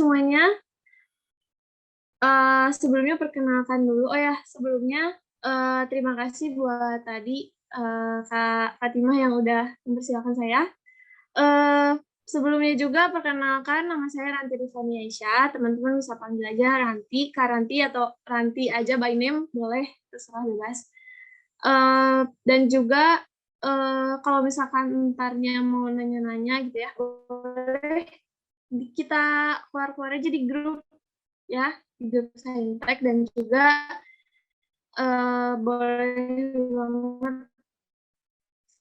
semuanya. Sebelumnya perkenalkan dulu. Oh ya, sebelumnya terima kasih buat tadi Kak Fatimah yang udah mempersilahkan saya. Sebelumnya juga perkenalkan, nama saya Ranti Rifani Aisyah. Teman-teman bisa panggil aja Ranti, Kak Ranti, atau Ranti aja by name, boleh, terserah bebas. Dan juga kalau misalkan entarnya mau nanya-nanya gitu ya, boleh kita keluar-keluar aja di grup ya, di grup Saintek, dan juga boleh banget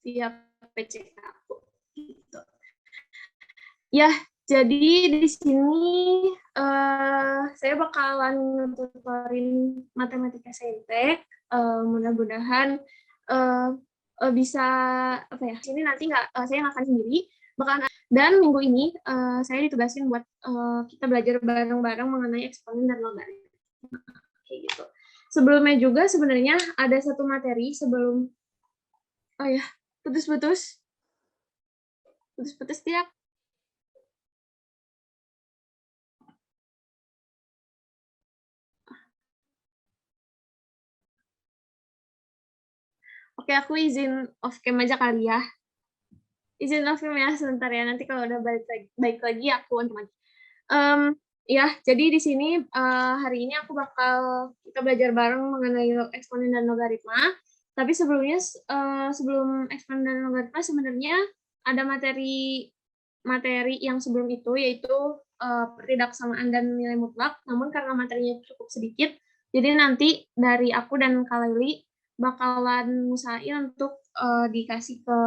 siap PC aku gitu. Ya, jadi di sini saya bakalan tutorin matematika Saintek. Mudah-mudahan bisa apa ya? Sini nanti saya nggak akan sendiri, bakalan. Dan minggu ini saya ditugasin buat kita belajar bareng-bareng mengenai eksponen dan logaritma. Kayak gitu. Sebelumnya juga sebenarnya ada satu materi sebelum, oh ya, putus-putus tiap. Oke, aku izin off cam aja kali ya. Izin off cam ya sebentar ya, nanti kalau udah baik lagi aku on lagi. Ya, jadi di sini hari ini aku bakal kita belajar bareng mengenai eksponen dan logaritma. Tapi sebelumnya, sebelum eksponen dan logaritma sebenarnya ada materi yang sebelum itu, yaitu pertidaksamaan dan nilai mutlak. Namun karena materinya cukup sedikit, jadi nanti dari aku dan Kak Lili bakalan usahain untuk dikasih ke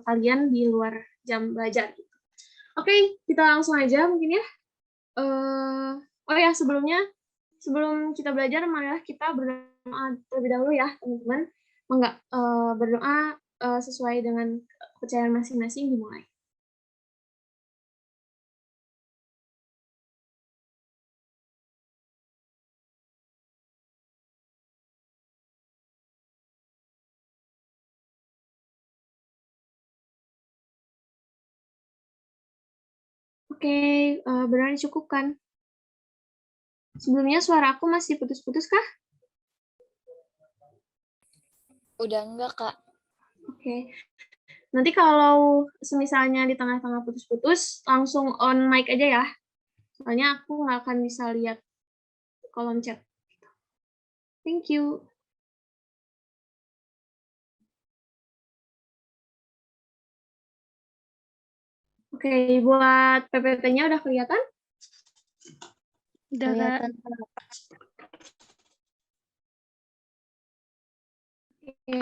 kalian di luar jam belajar. Oke, kita langsung aja mungkin ya. Oh ya, sebelum kita belajar, marilah kita berdoa terlebih dahulu ya, teman-teman. Enggak, berdoa sesuai dengan kepercayaan masing-masing, dimulai. Oke, berani cukup kan? Sebelumnya suara aku masih putus-putus kah? Udah enggak, Kak. Oke. Nanti kalau semisalnya di tengah-tengah putus-putus, langsung on mic aja ya. Soalnya aku nggak akan bisa lihat kolom chat. Thank you. Oke, buat PPT-nya udah kelihatan? Udah kelihatan. Oke,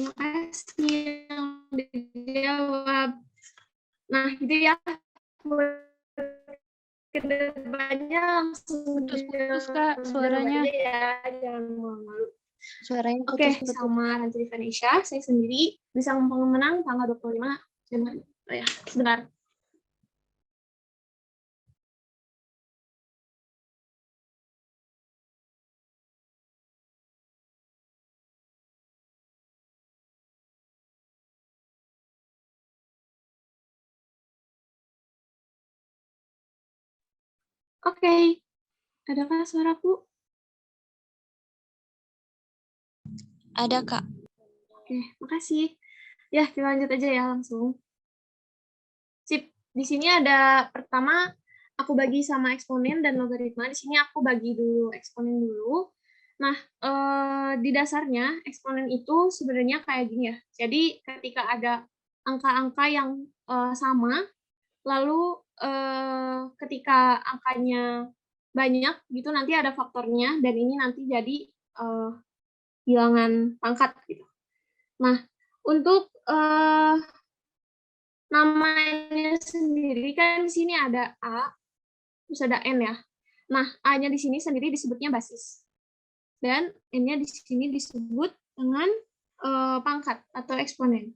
makasih yang dijawab. Nah, gitu ya. Kedepannya langsung Putus-putus, Kak, suaranya. Ya, jangan malu-malu. Suaranya Oke, putus-putus. sama Ranti Vanisha, saya sendiri bisa menang tanggal 25 Januari. Oh ya, sebentar. Oke, adakah suaraku? Ada, Kak. Oke, makasih. Ya, kita lanjut aja ya langsung. Sip, di sini ada pertama aku bagi sama eksponen dan logaritma. Di sini aku bagi dulu eksponen dulu. Nah, di dasarnya eksponen itu sebenarnya kayak gini ya. Jadi ketika ada angka-angka yang sama, lalu ketika angkanya banyak gitu nanti ada faktornya, dan ini nanti jadi bilangan pangkat gitu. Nah, untuk namanya sendiri kan di sini ada A, terus ada N ya. Nah, A-nya di sini sendiri disebutnya basis. Dan N-nya di sini disebut dengan pangkat atau eksponen.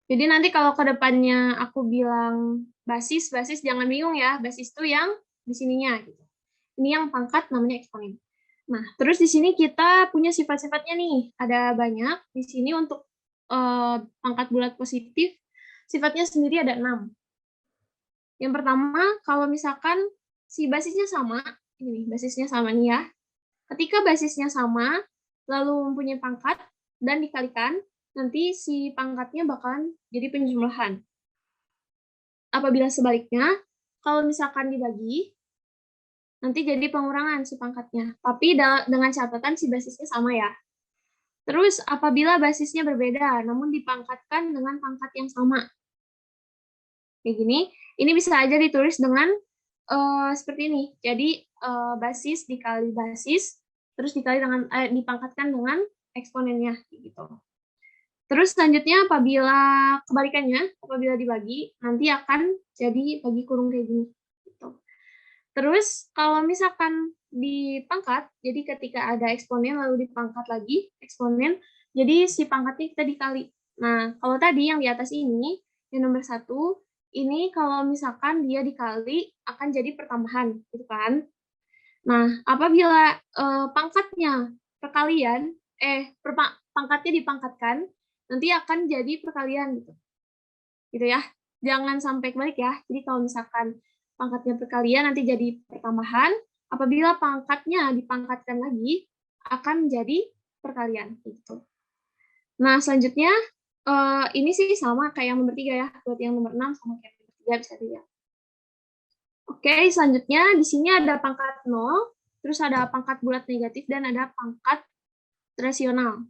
Jadi nanti kalau ke depannya aku bilang basis jangan bingung ya, basis itu yang di sininya gitu. Ini yang pangkat namanya eksponen. Nah, terus di sini kita punya sifat-sifatnya nih, ada banyak. Di sini untuk pangkat bulat positif, sifatnya sendiri ada 6. Yang pertama, kalau misalkan si basisnya sama, ini basisnya sama nih ya. Ketika basisnya sama, lalu mempunyai pangkat dan dikalikan, nanti si pangkatnya bakalan jadi penjumlahan. Apabila sebaliknya, kalau misalkan dibagi, nanti jadi pengurangan si pangkatnya. Tapi dengan catatan si basisnya sama ya. Terus apabila basisnya berbeda, namun dipangkatkan dengan pangkat yang sama. Kayak gini, ini bisa aja ditulis dengan seperti ini. Jadi basis dikali basis, terus dikali dengan dipangkatkan dengan eksponennya gitu. Terus selanjutnya apabila kebalikannya, apabila dibagi, nanti akan jadi bagi kurung kayak gini. Gitu. Terus kalau misalkan dipangkat, jadi ketika ada eksponen lalu dipangkat lagi eksponen, jadi si pangkatnya kita dikali. Nah, kalau tadi yang di atas ini, yang nomor 1, ini kalau misalkan dia dikali akan jadi pertambahan, gitu kan? Nah, apabila pangkatnya perkalian, pangkatnya dipangkatkan, nanti akan jadi perkalian gitu ya. Jangan sampai kebalik ya. Jadi kalau misalkan pangkatnya perkalian nanti jadi pertambahan, apabila pangkatnya dipangkatkan lagi akan jadi perkalian gitu. Nah, selanjutnya ini sih sama kayak yang nomor 3 ya. Buat yang nomor 6 sama kayak nomor 3 bisa dilihat. Oke, selanjutnya di sini ada pangkat 0, terus ada pangkat bulat negatif dan ada pangkat rasional.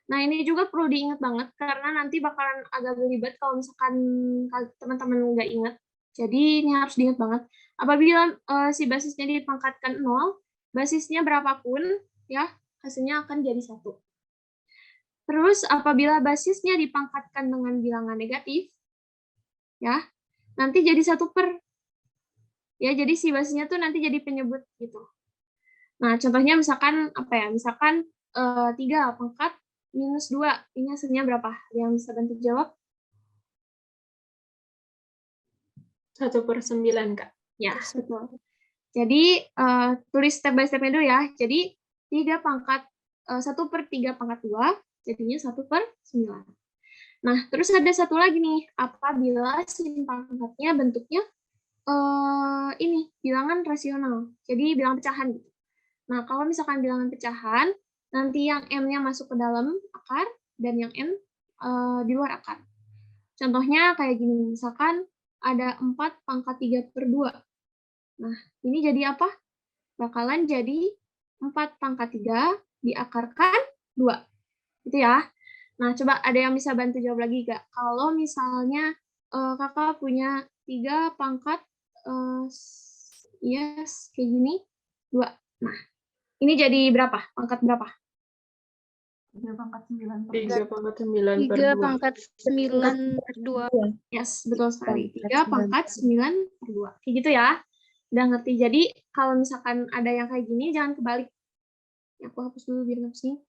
Nah, ini juga perlu diingat banget, karena nanti bakalan agak belibet kalau misalkan teman-teman nggak ingat. Jadi, ini harus diingat banget. Apabila si basisnya dipangkatkan 0, basisnya berapapun, ya, hasilnya akan jadi 1. Terus, apabila basisnya dipangkatkan dengan bilangan negatif, ya, nanti jadi 1/. Ya, jadi si basisnya tuh nanti jadi penyebut, gitu. Nah, contohnya misalkan, apa ya, misalkan 3 pangkat minus 2, ini hasilnya berapa? Yang bisa bantu jawab? 1/9, Kak. Ya, betul. Jadi, tulis step by step-nya dulu ya. Jadi, 1/3 pangkat 2, jadinya 1/9. Nah, terus ada satu lagi nih, apabila si pangkatnya bentuknya ini, bilangan rasional. Jadi, bilangan pecahan. Nah, kalau misalkan bilangan pecahan, nanti yang M-nya masuk ke dalam akar, dan yang N di luar akar. Contohnya kayak gini, misalkan ada 4 pangkat 3/2. Nah, ini jadi apa? Bakalan jadi 4 pangkat 3 diakarkan 2. Gitu ya. Nah, coba ada yang bisa bantu jawab lagi nggak? Kalau misalnya kakak punya 3 pangkat, yes, kayak gini, 2. Nah, ini jadi berapa? Pangkat berapa? 3 pangkat 9 per 3 pangkat 9 per 3 2. pangkat 9 per 2. Yes, betul sekali. 3 pangkat 9 per 2. Kayak gitu ya. Udah ngerti. Jadi, kalau misalkan ada yang kayak gini, jangan kebalik. Aku hapus dulu biar nggak pusing.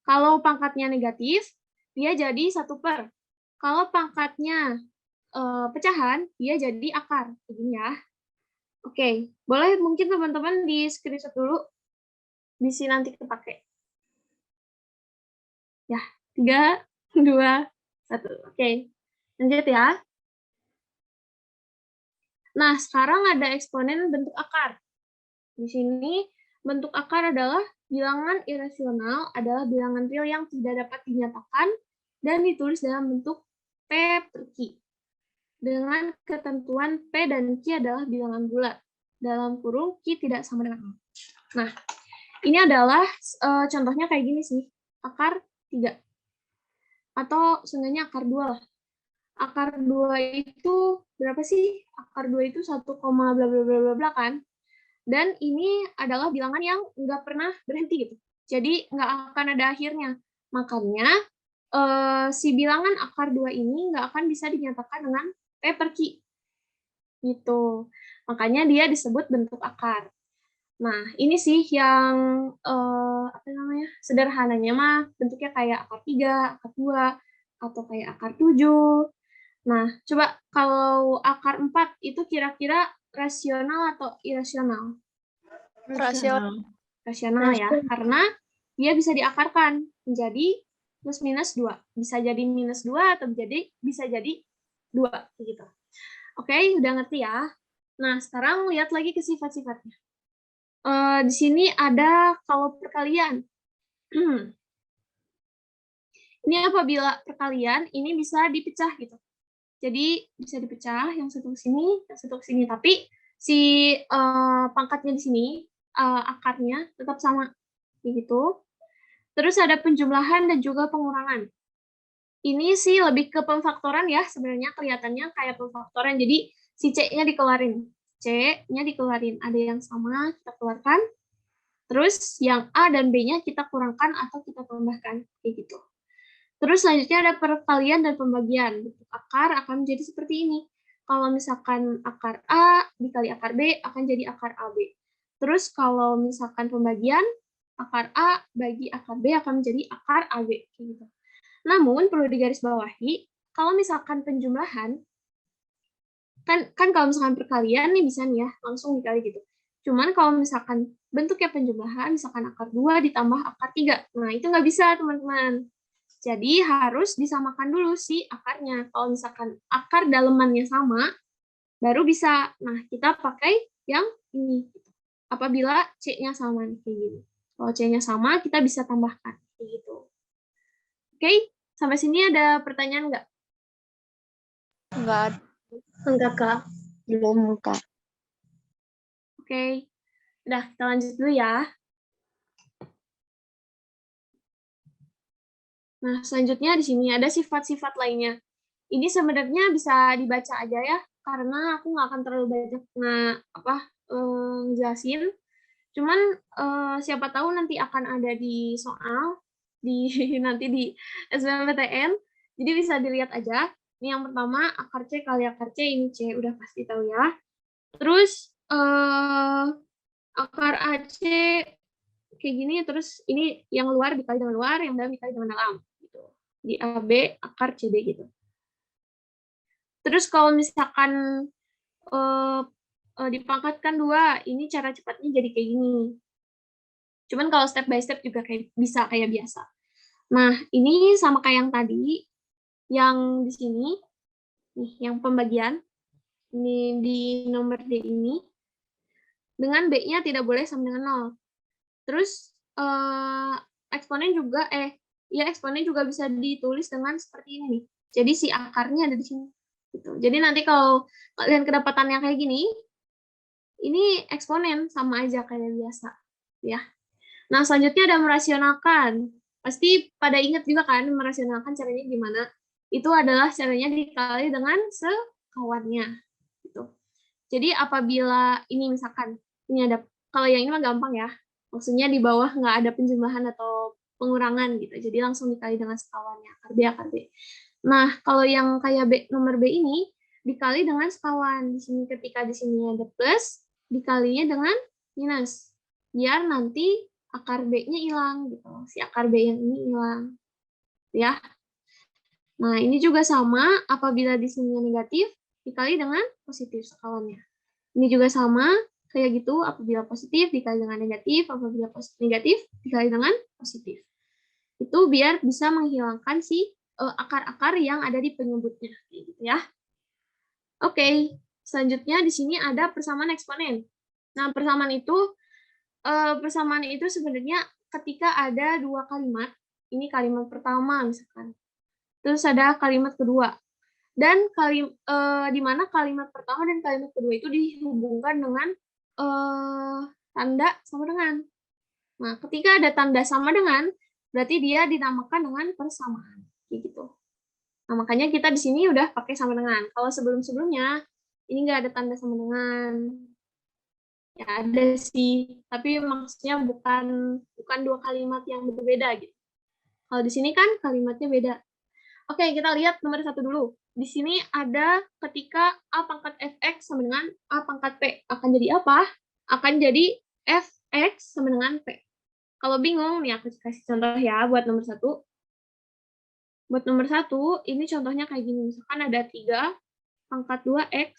Kalau pangkatnya negatif, dia jadi 1/. Kalau pangkatnya pecahan, dia jadi akar. Kayak gini ya. Oke, boleh mungkin teman-teman di screenshot dulu. Bisa nanti kepake. Ya, 3, 2, 1. Oke, lanjut ya. Nah, sekarang ada eksponen bentuk akar. Di sini, bentuk akar adalah bilangan irasional adalah bilangan real yang tidak dapat dinyatakan dan ditulis dalam bentuk P per Q. Dengan ketentuan P dan Q adalah bilangan bulat. Dalam kurung Q tidak sama dengan 0. Nah, ini adalah contohnya kayak gini sih. Akar 3. Atau seenggaknya akar 2 lah. Akar 2 itu berapa sih? Akar 2 itu 1, bla bla bla bla bla kan? Dan ini adalah bilangan yang nggak pernah berhenti gitu. Jadi nggak akan ada akhirnya. Makanya si bilangan akar 2 ini nggak akan bisa dinyatakan dengan P per Q. Gitu. Makanya dia disebut bentuk akar. Nah, ini sih yang apa namanya? Sederhananya mah bentuknya kayak akar 3, akar 2, atau kayak akar 7. Nah, coba kalau akar 4 itu kira-kira rasional atau irasional? Rasional. Rasional ya, karena dia bisa diakarkan menjadi plus minus 2. Bisa jadi minus 2 atau bisa jadi 2 gitu. Oke, udah ngerti ya? Nah, sekarang lihat lagi ke sifat-sifatnya. Di sini ada kalau perkalian. Ini apabila perkalian, ini bisa dipecah gitu. Jadi bisa dipecah yang satu ke sini, yang satu ke sini. Tapi si pangkatnya di sini, akarnya tetap sama. Begitu. Terus ada penjumlahan dan juga pengurangan. Ini sih lebih ke pemfaktoran ya, sebenarnya kelihatannya kayak pemfaktoran. Jadi si C-nya dikeluarin. C-nya dikeluarin. Ada yang sama, kita keluarkan. Terus yang A dan B-nya kita kurangkan atau kita tambahkan. Kayak gitu. Terus selanjutnya ada perkalian dan pembagian. Bentuk akar akan menjadi seperti ini. Kalau misalkan akar A dikali akar B akan jadi akar AB. Terus kalau misalkan pembagian, akar A bagi akar B akan menjadi akar AB. Gitu. Namun perlu digarisbawahi, kalau misalkan penjumlahan, kan kalau misalkan perkalian nih bisa nih ya, langsung dikali gitu. Cuman kalau misalkan bentuknya penjumlahan, misalkan akar 2 ditambah akar 3. Nah, itu nggak bisa, teman-teman. Jadi harus disamakan dulu si akarnya. Kalau misalkan akar dalemannya sama, baru bisa. Nah, kita pakai yang ini. Apabila C-nya sama, kayak gini. Kalau C-nya sama, kita bisa tambahkan. Kayak gitu. Oke, sampai sini ada pertanyaan nggak? Enggak, Enggak, Kak. belum, Kak. Oke. Udah, kita lanjut dulu ya. Nah, selanjutnya di sini ada sifat-sifat lainnya. Ini sebenarnya bisa dibaca aja ya, karena aku nggak akan terlalu banyak ngejelasin. Cuman siapa tahu nanti akan ada di soal di nanti di SBMPTN. Jadi bisa dilihat aja. Ini yang pertama akar C kali akar C, ini C udah pasti tahu ya. Terus akar AC kayak gini, terus ini yang luar dikali dengan luar, yang dalam dikali dengan dalam gitu. Di AB akar CD gitu. Terus kalau misalkan dipangkatkan 2, ini cara cepatnya jadi kayak gini. Cuman kalau step by step juga bisa kayak biasa. Nah, ini sama kayak yang tadi, yang di sini, nih, yang pembagian, ini di nomor D ini, dengan B-nya tidak boleh sama dengan 0. Terus, eksponen juga bisa ditulis dengan seperti ini nih. Jadi si akarnya ada di sini. Gitu. Jadi nanti kalau kalian kedapatan yang kayak gini, ini eksponen sama aja kayak biasa, ya. Nah, selanjutnya ada merasionalkan. Pasti pada ingat juga kan merasionalkan caranya gimana? Itu adalah caranya dikali dengan sekawannya. Gitu. Jadi apabila ini misalkan, ini ada, kalau yang ini mah gampang ya. Maksudnya di bawah nggak ada penjumlahan atau pengurangan gitu. Jadi langsung dikali dengan sekawannya, akar B, akar B. Nah, kalau yang kayak nomor B ini, dikali dengan sekawan. Di sini ketika di sini ada plus, dikalinya dengan minus. Biar nanti akar B-nya hilang gitu. Si akar B yang ini hilang. Ya. Nah, ini juga sama apabila di sini negatif dikali dengan positif sekawannya. Ini juga sama kayak gitu, apabila positif dikali dengan negatif, apabila negatif dikali dengan positif. Itu biar bisa menghilangkan si akar-akar yang ada di penyebutnya gitu ya. Oke, selanjutnya di sini ada persamaan eksponen. Nah, persamaan itu sebenarnya ketika ada dua kalimat, ini kalimat pertama misalkan, terus ada kalimat kedua, dan di mana kalimat pertama dan kalimat kedua itu dihubungkan dengan tanda sama dengan. Nah, ketika ada tanda sama dengan, berarti dia dinamakan dengan persamaan, gitu. Nah, makanya kita di sini udah pakai sama dengan. Kalau sebelum-sebelumnya ini nggak ada tanda sama dengan. Ya ada sih, tapi maksudnya bukan dua kalimat yang berbeda gitu. Kalau di sini kan kalimatnya beda. Oke, kita lihat nomor 1 dulu. Di sini ada ketika A pangkat Fx sama dengan A pangkat P. Akan jadi apa? Akan jadi Fx sama dengan P. Kalau bingung, nih aku kasih contoh ya buat nomor 1. Buat nomor 1, ini contohnya kayak gini. Misalkan ada 3 pangkat 2x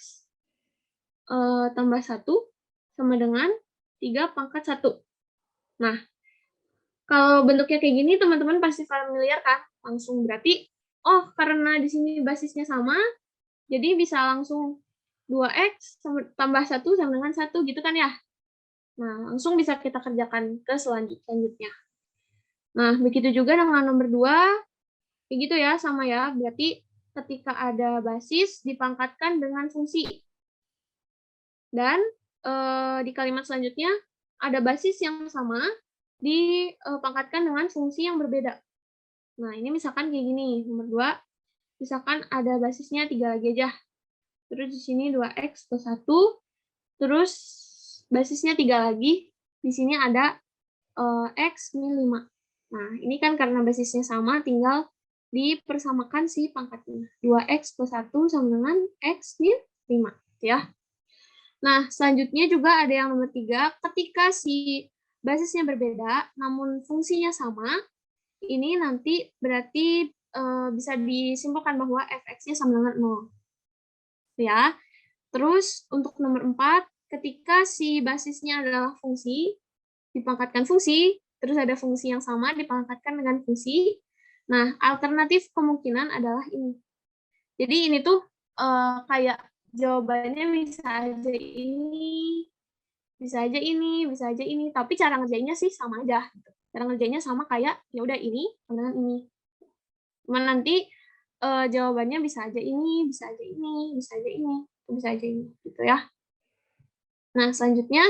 tambah 1 sama dengan 3 pangkat 1. Nah, kalau bentuknya kayak gini, teman-teman pasti familiar kan? Langsung berarti, oh karena di sini basisnya sama, jadi bisa langsung 2x tambah 1 sama dengan 1 gitu kan ya. Nah, langsung bisa kita kerjakan ke selanjutnya. Nah, begitu juga dengan nomor 2, kayak gitu ya, sama ya. Berarti ketika ada basis dipangkatkan dengan fungsi. Dan di kalimat selanjutnya ada basis yang sama dipangkatkan dengan fungsi yang berbeda. Nah, ini misalkan kayak gini, nomor 2, misalkan ada basisnya 3 lagi aja. Terus di sini 2x plus 1, terus basisnya 3 lagi, di sini ada x min 5. Nah, ini kan karena basisnya sama, tinggal dipersamakan si pangkatnya. 2x plus 1 sama dengan x min 5. Ya. Nah, selanjutnya juga ada yang nomor 3, ketika si basisnya berbeda, namun fungsinya sama, ini nanti berarti bisa disimpulkan bahwa fx-nya sama dengan 0. Ya. Terus untuk nomor 4, ketika si basisnya adalah fungsi, dipangkatkan fungsi, terus ada fungsi yang sama dipangkatkan dengan fungsi. Nah, alternatif kemungkinan adalah ini. Jadi ini tuh kayak jawabannya bisa aja ini, bisa aja ini, bisa aja ini, tapi cara ngerjainnya sih sama aja. Cara ngerjainnya sama kayak ya udah ini dengan ini. Cuma nanti jawabannya bisa aja ini, bisa aja ini, bisa aja ini, bisa aja ini, gitu ya. Nah, selanjutnya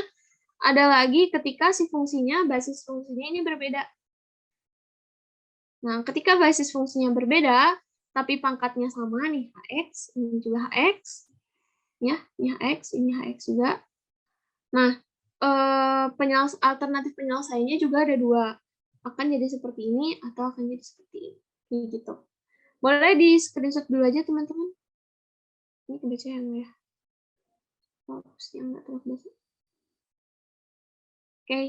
ada lagi ketika si fungsinya, basis fungsinya ini berbeda. Nah, ketika basis fungsinya berbeda, tapi pangkatnya sama nih, hx, ini juga hx, ya, ini hx, ini hx juga. Nah, alternatif penyelesaiannya juga ada 2. Akan jadi seperti ini atau akan jadi seperti ini. Kayak gitu. Boleh di screenshot dulu aja, teman-teman. Ini kebaca yang ya. Fokus yang nggak terlalu kebaca. Oke.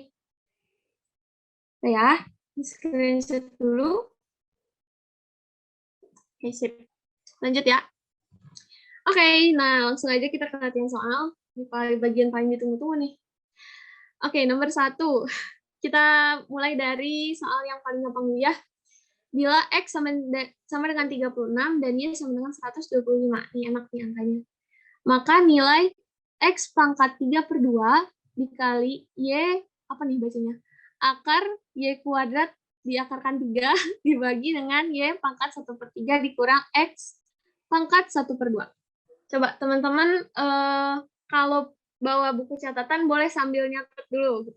Ya, di screenshot dulu. Oke, sip. Lanjut ya. Oke, nah langsung aja kita ke latihan soal. Ini bagian paling ditunggu-tunggu nih. Oke, nomor 1. Kita mulai dari soal yang paling gampang dulu ya. Bila X sama dengan 36 dan Y sama dengan 125. Ini enak nih angkanya. Maka nilai X pangkat 3/2 dikali Y, apa nih bacanya? Akar Y kuadrat diakarkan 3 dibagi dengan Y pangkat 1/3 dikurang X pangkat 1/2. Coba teman-teman kalau bawa buku catatan boleh sambil nyatet dulu.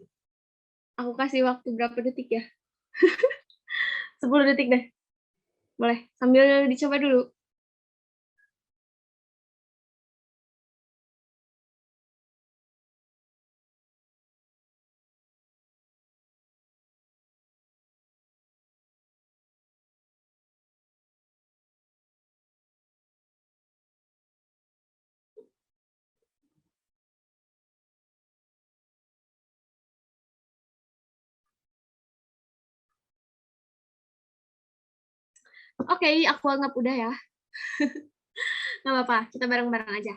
Aku kasih waktu berapa detik ya? 10 detik deh. Boleh, sambil dicoba dulu. Oke, aku anggap udah ya. Nggak apa-apa, kita bareng-bareng aja.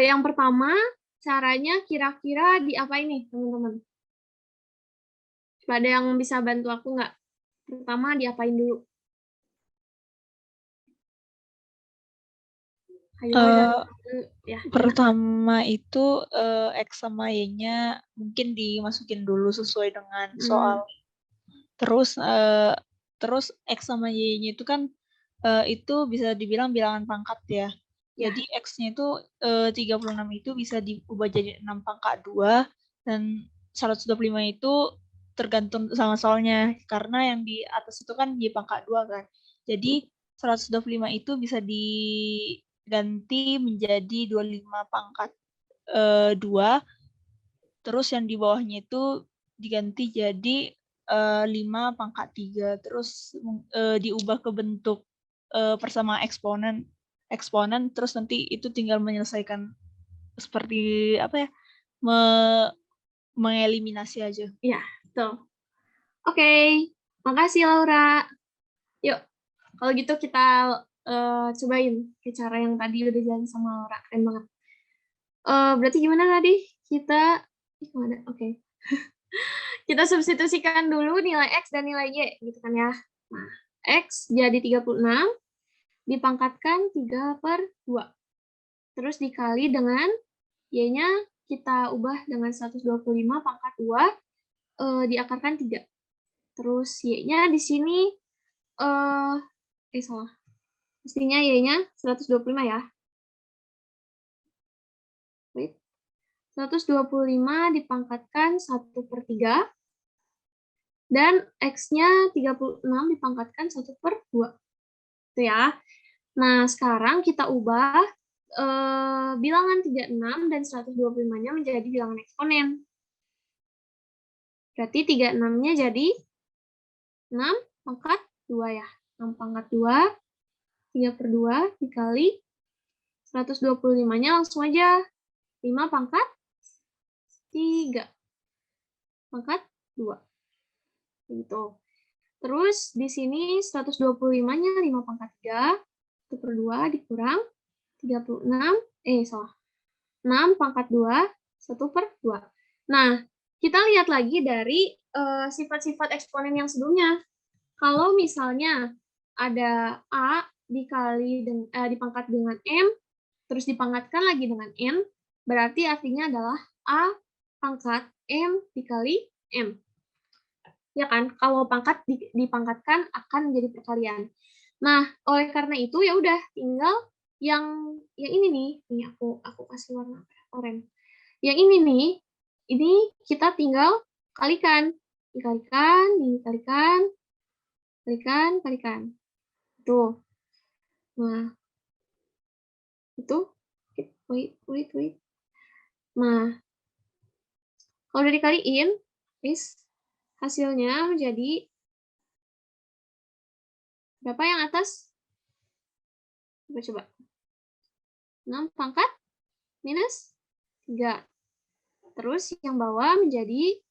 Yang pertama, caranya kira-kira diapain nih, teman-teman? Ada yang bisa bantu aku nggak? Pertama, diapain dulu? Ayo, ya. Pertama itu X sama Y-nya mungkin dimasukin dulu sesuai dengan soal. Terus X sama Y-nya itu kan itu bisa dibilang bilangan pangkat ya. Jadi X-nya itu 36 itu bisa diubah jadi 6 pangkat 2 dan 125 itu tergantung sama soalnya karena yang di atas itu kan Y pangkat 2 kan. Jadi 125 itu bisa diganti menjadi 25 pangkat 2. Terus yang di bawahnya itu diganti jadi 5 pangkat 3. Terus diubah ke bentuk persamaan eksponen terus nanti itu tinggal menyelesaikan seperti apa ya, mengeliminasi aja. Iya, betul. Oke, makasih Laura. Yuk, kalau gitu kita cobain ke cara yang tadi udah jalan sama Laura. Keren banget. Berarti gimana tadi? Kita gimana? Oke. Kita substitusikan dulu nilai X dan nilai Y gitu kan ya. Nah, X jadi 36 dipangkatkan 3/2. terus dikali dengan Y-nya kita ubah dengan 125 pangkat 2 diakarkan 3. Terus Y-nya di sini salah. Mestinya Y-nya 125 ya. Wait. 125 dipangkatkan 1/3 dan X-nya 36 dipangkatkan 1/2. Itu ya. Nah, sekarang kita ubah bilangan 36 dan 125-nya menjadi bilangan eksponen. Berarti 36-nya jadi 6 pangkat 2 ya. 6 pangkat 2, 3/2 dikali 125-nya langsung aja 5 pangkat 3 pangkat 2. Gitu. Terus di sini 125-nya 5 pangkat 3, 1/2 dikurang 36, salah. 6 pangkat 2, 1/2. Nah, kita lihat lagi dari sifat-sifat eksponen yang sebelumnya. Kalau misalnya ada A dipangkat dengan M, terus dipangkatkan lagi dengan N, berarti artinya adalah A pangkat M dikali M. Ya kan? Kalau pangkat dipangkatkan akan menjadi perkalian. Nah, oleh karena itu ya udah tinggal yang ini nih aku kasih warna oranye. Yang ini nih, ini kita tinggal kalikan. Dikalikan, kalikan. Tuh. Nah, itu wait. Nah, kalau udah dikaliin, hasilnya menjadi berapa yang atas? Coba. 6 pangkat minus 3. Terus yang bawah menjadi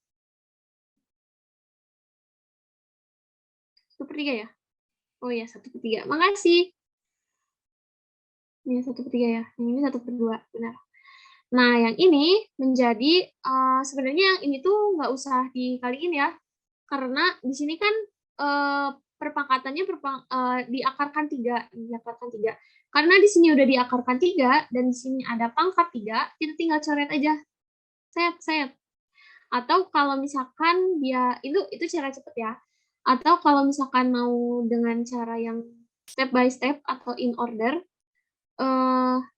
1/3 ya? Oh ya, 1/3. Makasih. Ini 1/3 ya. Yang ini 1/2. Benar. Nah, yang ini menjadi, sebenarnya yang ini tuh nggak usah dikaliin ya. Karena di sini kan perpangkatannya diakarkan 3. Karena di sini udah diakarkan 3, dan di sini ada pangkat 3, kita tinggal coret aja. Set. Atau kalau misalkan dia, itu cara cepet ya. Atau kalau misalkan mau dengan cara yang step by step atau in order,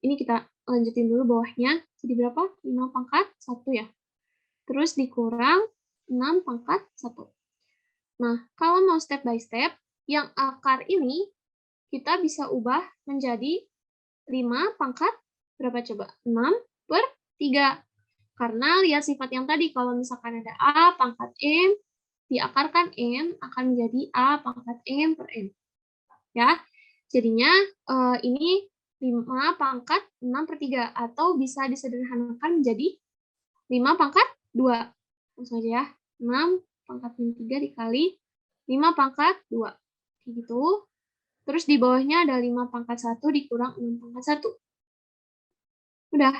ini kita lanjutin dulu bawahnya. Jadi berapa? 5 pangkat 1 ya. Terus dikurang 6 pangkat 1. Nah, kalau mau step by step, yang akar ini kita bisa ubah menjadi 5 pangkat berapa coba? 6/3. Karena lihat sifat yang tadi, kalau misalkan ada A pangkat M, diakarkan M akan menjadi A pangkat M per M. Ya, jadinya ini 5 pangkat 6/3, atau bisa disederhanakan menjadi 5 pangkat 2. Langsung aja ya, 6 pangkat 3 dikali 5 pangkat 2. Kayak gitu. Terus di bawahnya ada 5 pangkat 1 dikurang 6 pangkat 1. Udah.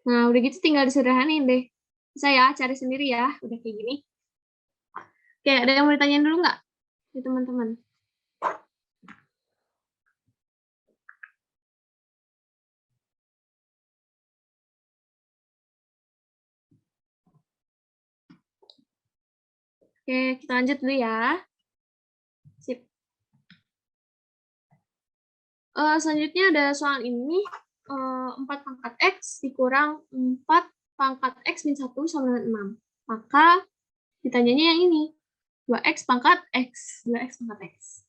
Nah, udah gitu tinggal disederhanain deh. Bisa ya, cari sendiri ya. Udah kayak gini. Oke, ada yang mau ditanyain dulu nggak? Nih, teman-teman. Oke, kita lanjut dulu ya. Sip. Selanjutnya ada soal ini. 4 pangkat X dikurang 4 pangkat X min 1 sama dengan 6. Maka ditanyanya yang ini. 2X pangkat X. 2X pangkat X.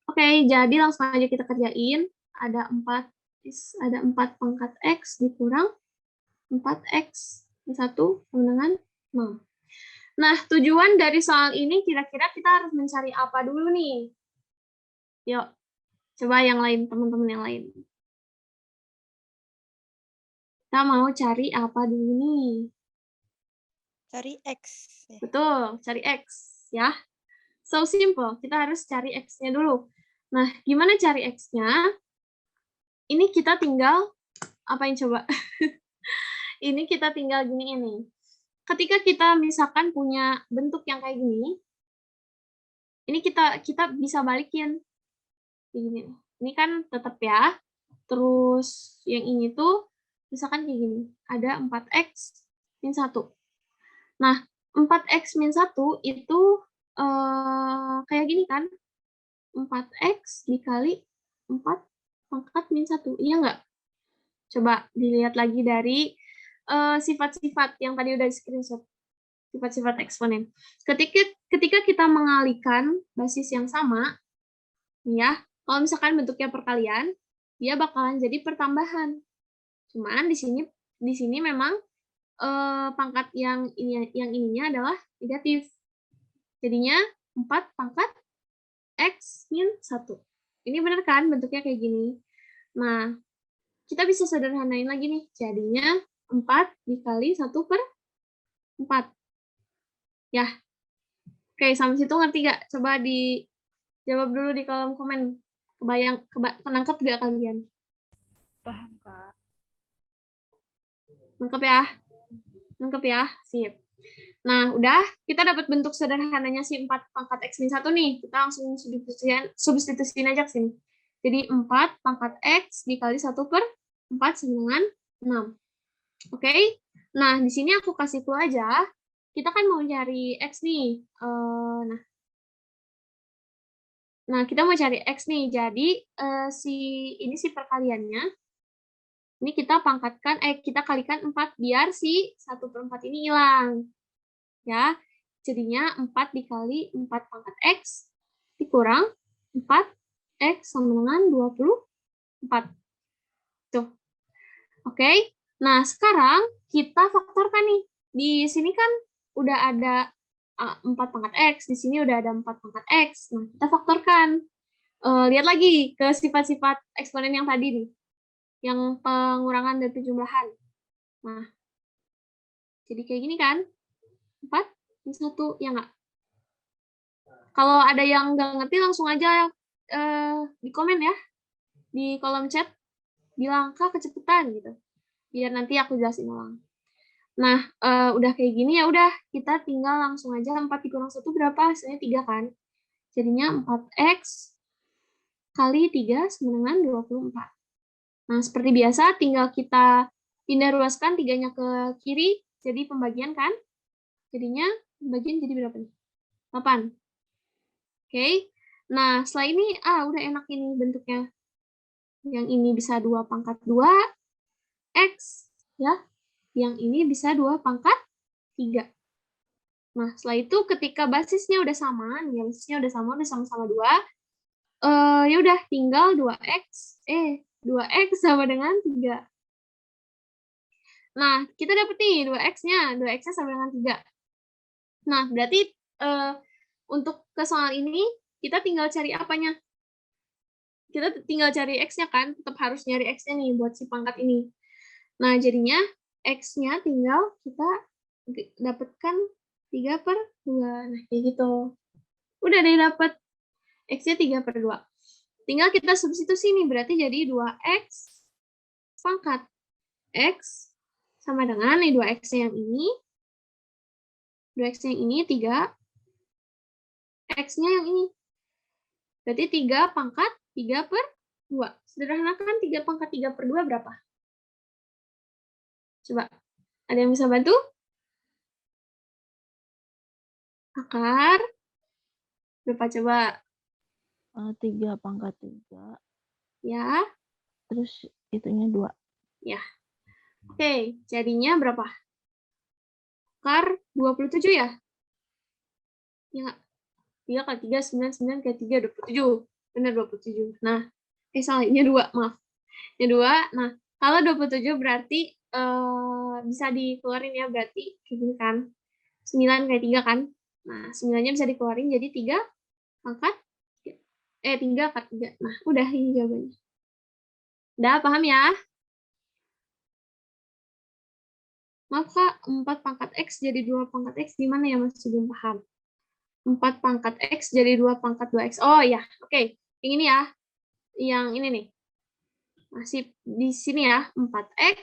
Oke, jadi langsung aja kita kerjain. Ada 4 pangkat X dikurang 4X min 1 sama dengan 6. Nah, tujuan dari soal ini kira-kira kita harus mencari apa dulu nih? Yuk, coba yang lain, teman-teman yang lain. Kita mau cari apa dulu nih? Cari X. Betul, cari X. Ya. So simple, kita harus cari X-nya dulu. Nah, gimana cari X-nya? Ini kita tinggal, apain coba? Ini kita tinggal gini ini. Ketika kita misalkan punya bentuk yang kayak gini, ini kita bisa balikin. Ini kan tetap ya. Terus yang ini tuh misalkan kayak gini, ada 4x min 1. Nah, 4x min 1 itu kayak gini kan, 4x dikali 4 pangkat min 1, iya nggak? Coba dilihat lagi dari sifat-sifat yang tadi udah di screenshot, sifat-sifat eksponen. Ketika kita mengalihkan basis yang sama, ya, kalau misalkan bentuknya perkalian, dia bakalan jadi pertambahan. Cuman di sini memang pangkat yang ininya adalah negatif. Jadinya 4 pangkat x min 1. Ini benar kan bentuknya kayak gini. Nah, kita bisa sederhanain lagi nih. Jadinya 4 dikali 1 per 4. Ya. Oke, sampai situ ngerti gak? Coba dijawab dulu di kolom komen. Penangkep gak kalian? Paham, Kak. Nangkep ya? Nangkep ya? Sip. Nah, udah. Kita dapat bentuk sederhananya si 4 pangkat x min 1 nih. Kita langsung substitusiin aja ke sini. Jadi 4 pangkat x dikali 1 per 4 sama dengan 6. Oke? Nah, di sini aku kasih clue aja. Kita kan mau cari x nih. Nah, kita mau cari x nih. Jadi, ini si perkaliannya. Ini kita kita kalikan 4 biar si 1 per 4 ini hilang. Ya, jadinya 4 dikali 4 pangkat x dikurang 4x sama dengan 24. Tuh. Oke. Nah, sekarang kita faktorkan nih. Di sini kan udah ada 4 pangkat x, di sini udah ada 4 pangkat x. Nah, kita faktorkan. Lihat lagi ke sifat-sifat eksponen yang tadi nih. Yang pengurangan dan penjumlahan. Nah, jadi kayak gini kan. 4 min 1, ya nggak? Kalau ada yang nggak ngerti, langsung aja di komen ya. Di kolom chat. Bilang, Kak, kecepatan gitu. Biar nanti aku jelasin ulang. Nah, udah kayak gini ya udah, kita tinggal langsung aja 4 dikurang 1 berapa? Hasilnya 3 kan? Jadinya 4x kali 3 sama dengan 24. Nah, seperti biasa, tinggal kita pindah ruaskan 3-nya ke kiri, jadi pembagian kan? Jadinya pembagian jadi berapa nih? 8. Oke. Nah, setelah ini, udah enak ini bentuknya. Yang ini bisa 2 pangkat 2, x, ya. Yang ini bisa 2 pangkat 3. Nah, setelah itu ketika basisnya udah sama, nih basisnya udah sama-sama 2, ya udah tinggal 2x sama dengan 3. Nah, kita dapet nih 2x-nya sama dengan 3. Nah, berarti untuk ke soal ini kita tinggal cari apanya? Kita tinggal cari x-nya kan, tetap harus nyari x-nya nih buat si pangkat ini. Nah, jadinya x-nya tinggal kita dapatkan 3 per 2. Nah, kayak gitu. Udah deh dapet x-nya 3 per 2. Tinggal kita substitusi nih, berarti jadi 2x pangkat x sama dengan nih 2x-nya yang ini. 2x-nya yang ini 3. X-nya yang ini. Berarti 3 pangkat 3 per 2. Sederhanakan 3 pangkat 3 per 2 berapa? Coba, ada yang bisa bantu? Akar? Berapa coba? 3 pangkat 3. Ya. Terus itunya 2. Ya. Oke, jadinya berapa? Akar 27 ya? Ya. 3 kali 3, 9 kali 3, 27. Benar 27. Nah, salah, ini 2, maaf. Ini 2. Nah, kalau 27 berarti bisa dikeluarin ya, berarti kayak gini kan. 9 kali 3 kan. Nah, 9-nya bisa dikeluarin jadi 3 pangkat 3 akar 3. Nah, udah ini jawabannya. Udah paham ya? Maaf Kak, 4 pangkat X jadi 2 pangkat X gimana ya, masih belum paham. 4 pangkat X jadi 2 pangkat 2X. Oh ya, oke. Yang ini ya. Yang ini nih. Masih di sini ya, 4X.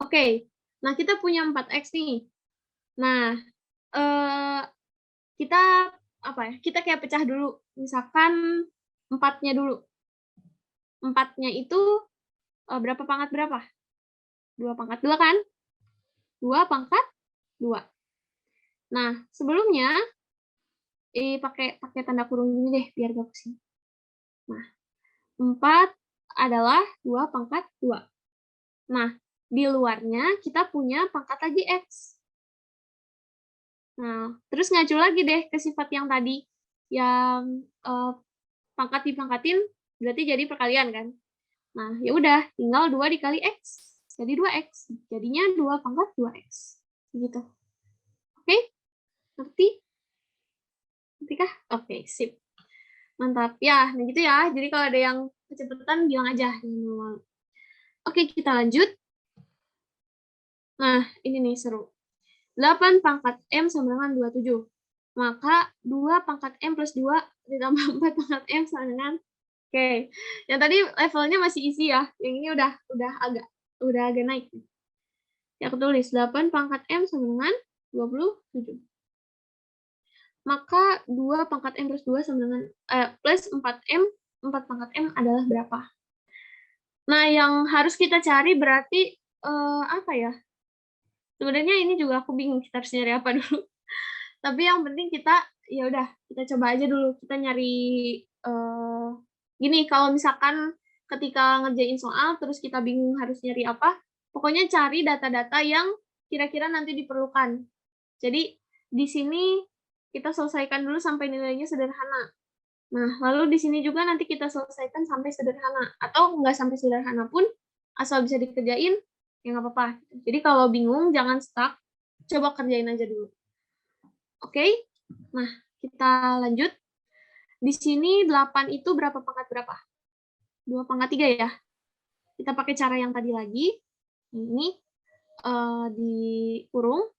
Oke. Nah, kita punya 4X nih. Nah, kita apa ya? Kita kayak pecah dulu. Misalkan 4-nya dulu. 4-nya itu berapa pangkat berapa? 2 pangkat 2 kan? 2 pangkat 2. Nah, sebelumnya pakai tanda kurung gini deh biar gak pusing. Nah, 4 adalah 2 pangkat 2. Nah, di luarnya kita punya pangkat lagi X. Nah, terus ngacu lagi deh ke sifat yang tadi, yang pangkat dipangkatin berarti jadi perkalian kan. Nah, ya udah tinggal 2 dikali X. Jadi 2X. Jadinya 2 pangkat 2X. Gitu. Oke? Ngerti? Ngerti kah? Oke, sip. Mantap. Ya, nah gitu ya. Jadi kalau ada yang kecepatan bilang aja. Oke, kita lanjut. Nah, ini nih seru. 8 pangkat M sama dengan 27. Maka 2 pangkat M plus 2 ditambah 4 pangkat M sama dengan Oke. Yang tadi levelnya masih isi ya. Yang ini udah agak naik. Ya, aku tulis 8 pangkat M sama dengan 27. Maka 2 pangkat M plus 2 sama dengan plus 4M, 4 pangkat M adalah berapa? Nah, yang harus kita cari berarti apa ya? Sebenarnya ini juga aku bingung kita harus nyari apa dulu. Tapi yang penting kita ya udah kita coba aja dulu. Kita nyari gini, kalau misalkan ketika ngerjain soal terus kita bingung harus nyari apa, pokoknya cari data-data yang kira-kira nanti diperlukan. Jadi di sini kita selesaikan dulu sampai nilainya sederhana. Nah, lalu di sini juga nanti kita selesaikan sampai sederhana. Atau nggak sampai sederhana pun, asal bisa dikerjain, ya nggak apa-apa. Jadi kalau bingung, jangan stuck. Coba kerjain aja dulu. Oke? Nah, kita lanjut. Di sini 8 itu berapa pangkat berapa? 2 pangkat 3 ya? Kita pakai cara yang tadi lagi. Ini dikurung.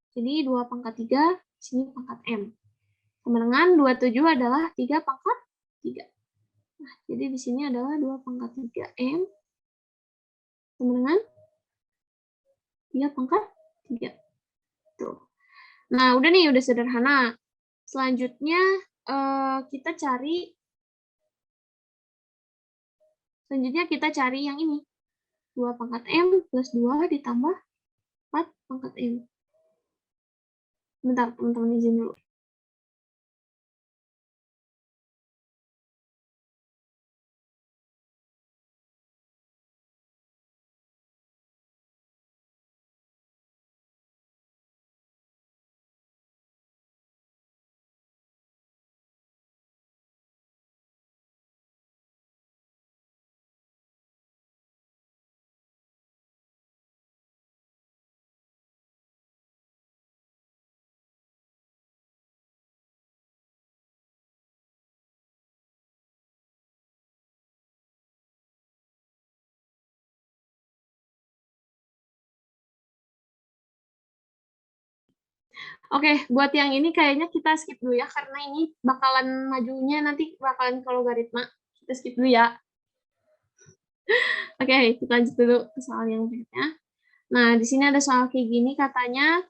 Jadi 2 pangkat 3, di sini pangkat M. Sama dengan 27 adalah 3 pangkat 3. Nah, jadi di sini adalah 2 pangkat 3M sama dengan 3 pangkat 3. Tuh. Nah, udah nih, udah sederhana. Selanjutnya kita cari yang ini. 2 pangkat M plus 2 ditambah 4 pangkat M. Bentar, teman-teman izin dulu. Oke, buat yang ini kayaknya kita skip dulu ya, karena ini bakalan majunya nanti bakalan ke logaritma. Kita skip dulu ya. Oke, kita lanjut dulu ke soal yang berikutnya. Nah, di sini ada soal kayak gini, katanya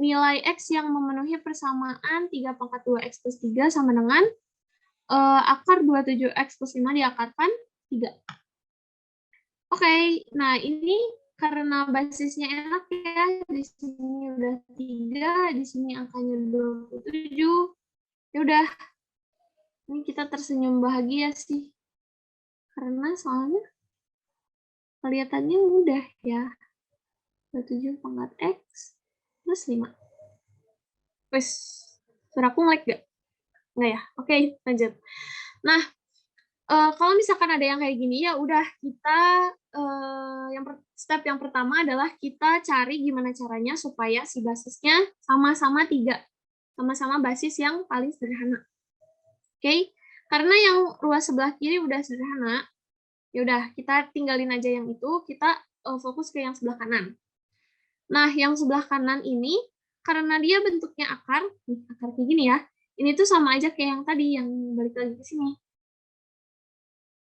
nilai X yang memenuhi persamaan 3 pangkat 2X plus 3 sama dengan akar 27X plus 5 diakarkan 3. Oke, nah ini karena basisnya enak ya, di sini udah 3, di sini angkanya 27. Ya udah, ini kita tersenyum bahagia sih. Karena soalnya kelihatannya mudah ya. 27 pangkat X plus 5. Wes, suaraku nge-lag gak? Nggak ya? Oke, lanjut. Nah, kalau misalkan ada yang kayak gini, ya udah kita step yang pertama adalah kita cari gimana caranya supaya si basisnya sama-sama 3, sama-sama basis yang paling sederhana. Oke, karena yang ruas sebelah kiri udah sederhana, ya udah kita tinggalin aja yang itu, kita fokus ke yang sebelah kanan. Nah, yang sebelah kanan ini karena dia bentuknya akar kayak gini ya, ini tuh sama aja kayak yang tadi, yang balik lagi ke sini.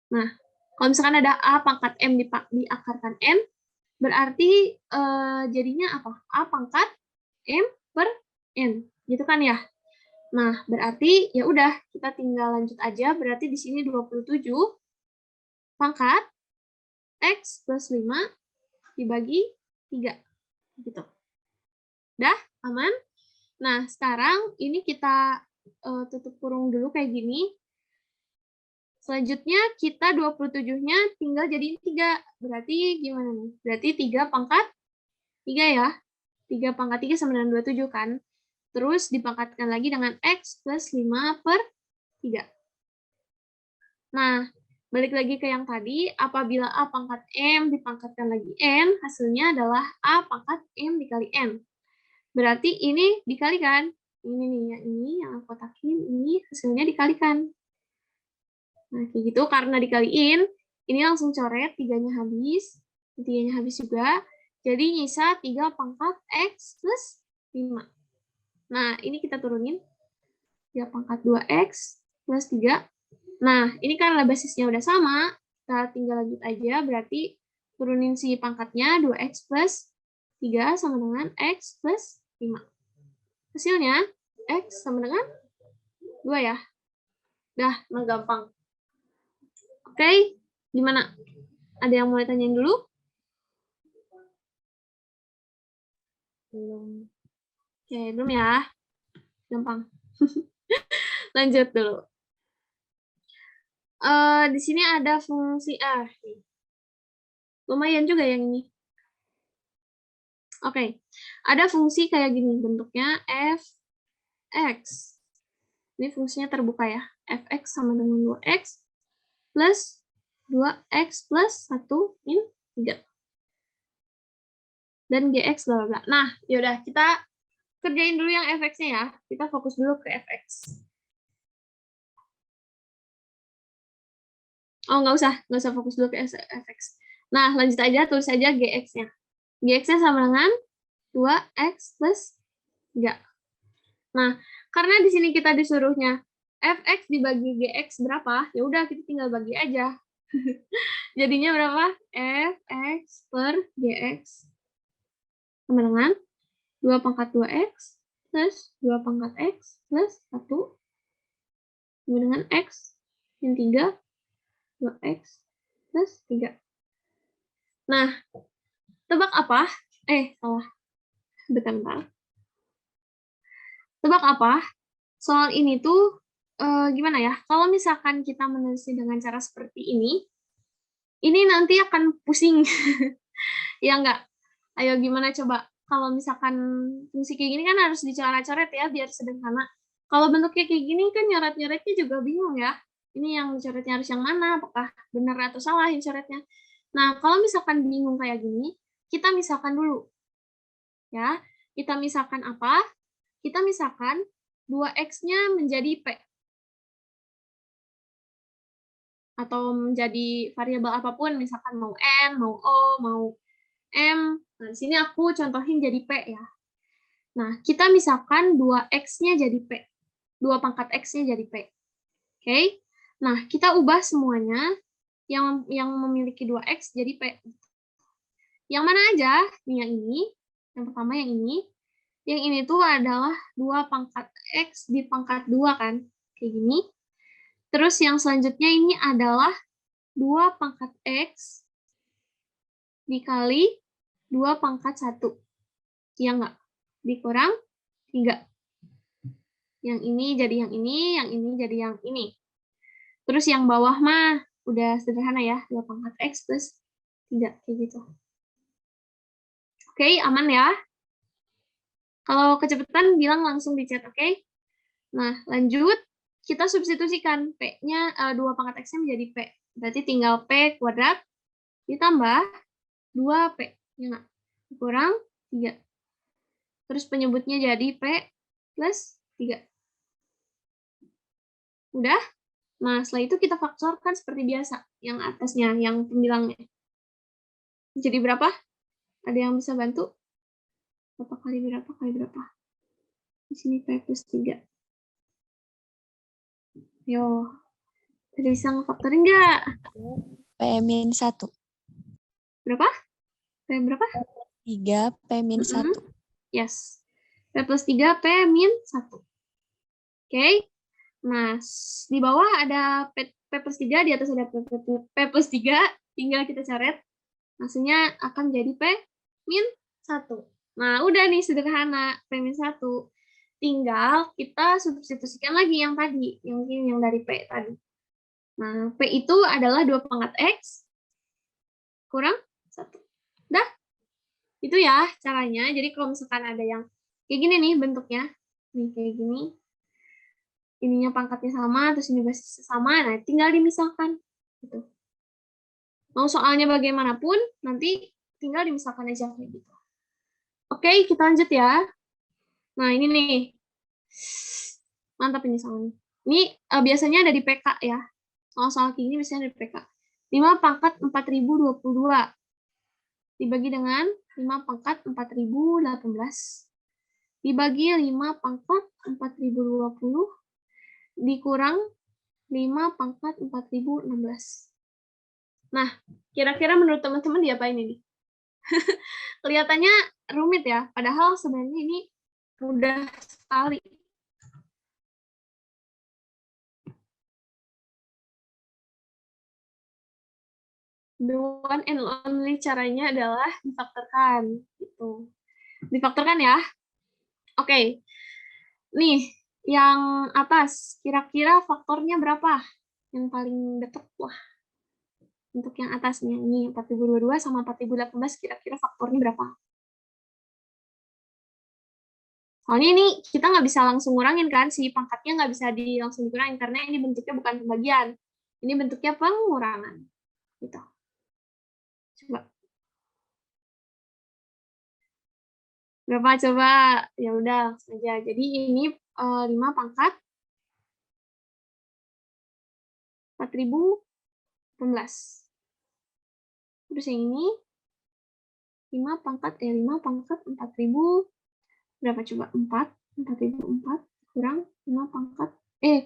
Nah, kalau misalkan ada A pangkat M diakarkan M, berarti jadinya apa? A pangkat M per N, gitu kan ya? Nah, berarti ya udah kita tinggal lanjut aja, berarti di sini 27 pangkat X plus 5 dibagi 3. Gitu. Udah? Aman? Nah, sekarang ini kita tutup kurung dulu kayak gini. Selanjutnya kita 27-nya tinggal jadiin 3. Berarti gimana nih? Berarti 3 pangkat 3 ya. 3 pangkat 3 sama dengan 27 kan. Terus dipangkatkan lagi dengan X plus 5 per 3. Nah, balik lagi ke yang tadi, apabila A pangkat M dipangkatkan lagi N, hasilnya adalah A pangkat M dikali N. Berarti ini dikalikan. Ini nih, yang aku kotakin, ini hasilnya dikalikan. Nah, kayak gitu, karena dikaliin, ini langsung coret, 3-nya habis, 3-nya habis juga, jadi nyisa 3 pangkat X plus 5. Nah, ini kita turunin, 3 pangkat 2X plus 3. Nah, ini karena basisnya udah sama, kita tinggal lanjut aja, berarti turunin si pangkatnya, 2X plus 3 sama dengan X plus 5. Hasilnya, X sama dengan 2 ya. Dah, nah gampang. Oke, gimana? Ada yang mau ditanyain dulu? Belum. Oke, belum ya. Gampang. Lanjut dulu. Di sini ada fungsi A. Lumayan juga yang ini. Oke, ada fungsi kayak gini bentuknya f(x). Ini fungsinya terbuka ya. Fx sama dengan 2x plus 2x plus 1 min 3. Dan gx bla bla. Nah, yaudah kita kerjain dulu yang fx-nya ya. Kita fokus dulu ke fx. Oh, nggak usah fokus dulu ke fx. Nah, lanjut aja, tulis aja gx-nya. Gx-nya sama dengan 2x plus 3. Nah, karena di sini kita disuruhnya fx dibagi gx berapa, ya udah kita tinggal bagi aja. Jadinya berapa? Fx per gx sama dengan 2 pangkat 2x plus 2 pangkat x plus 1 sama dengan x min 3 2x plus 3. Nah, tebak apa? Salah. Bentar. Tebak apa? Soal ini tuh gimana ya? Kalau misalkan kita menulisnya dengan cara seperti ini nanti akan pusing. Ya enggak? Ayo gimana coba? Kalau misalkan fungsi kayak gini kan harus dicoret-coret ya biar sederhana. Kalau bentuknya kayak gini kan nyoret-nyoretnya juga bingung ya. Ini yang coretnya harus yang mana? Apakah benar atau salah yang coretnya? Nah, kalau misalkan bingung kayak gini, kita misalkan dulu. Ya, kita misalkan apa? Kita misalkan 2x-nya menjadi P. Atau menjadi variabel apapun, misalkan mau N, mau O, mau M. Nah, di sini aku contohin jadi P ya. Nah, kita misalkan 2x-nya jadi P. 2 pangkat x-nya jadi P. Oke? Nah, kita ubah semuanya yang memiliki 2x jadi P. Yang mana aja? Yang ini. Yang pertama yang ini. Yang ini tuh adalah 2 pangkat x di pangkat 2 kan? Kayak gini. Terus yang selanjutnya ini adalah 2 pangkat x dikali 2 pangkat 1. Iya nggak? Dikurang 3. Yang ini jadi yang ini jadi yang ini. Terus yang bawah mah udah sederhana ya, 2 pangkat x plus 3, kayak gitu. Oke, aman ya? Kalau kecepatan bilang langsung di chat, oke? Nah, lanjut. Kita substitusikan P-nya, 2 pangkat x-nya menjadi P. Berarti tinggal P kuadrat ditambah 2P. Ya nggak? Kurang 3. Terus penyebutnya jadi P plus 3. Udah? Nah, setelah itu kita faktorkan seperti biasa. Yang atasnya, yang pembilangnya. Jadi berapa? Ada yang bisa bantu? Berapa kali berapa kali berapa? Di sini P plus 3. Yo, tadi bisa ngefaktorin nggak? P-1. Berapa? P berapa? 3 P-1. Yes. P plus 3 P min 1. Oke. Nah, di bawah ada P plus 3, di atas ada P plus 3. Tinggal kita coret. Hasilnya akan jadi P-1. Nah, udah nih sederhana, P-1. Tinggal kita substitusikan lagi yang tadi, yang dari P tadi. Nah, P itu adalah 2 pangkat X kurang 1. Dah, itu ya caranya. Jadi kalau misalkan ada yang kayak gini nih bentuknya, nih kayak gini, ininya pangkatnya sama, terus ini basisnya sama, nah tinggal dimisahkan. Gitu. Mau soalnya bagaimanapun, nanti tinggal dimisahkan aja kayak gitu. Oke, kita lanjut ya. Nah, ini nih. Mantap ini soalnya. Ini biasanya ada di PK ya. Soal-soal kayak gini biasanya ada di PK. 5 pangkat 4022 dibagi dengan 5 pangkat 4018 dibagi 5 pangkat 4020 dikurang 5 pangkat 4016. Nah, kira-kira menurut teman-teman diapain ini? Kelihatannya rumit ya, padahal sebenarnya ini mudah sekali. The one and only caranya adalah difaktorkan. Gitu. Difaktorkan ya. Oke. Nih, yang atas, kira-kira faktornya berapa? Yang paling dekat, wah. Untuk yang atasnya, ini 4022 sama 4018, kira-kira faktornya berapa? Soalnya ini kita nggak bisa langsung ngurangin kan, si pangkatnya nggak bisa langsung dikurangin, karena ini bentuknya bukan pembagian. Ini bentuknya pengurangan. Gitu. Coba. Berapa coba? Ya udah, langsung aja. Jadi ini 5 pangkat 4018. Terus yang ini 5 pangkat 4000 berapa coba? 4. 4004 kurang 5 pangkat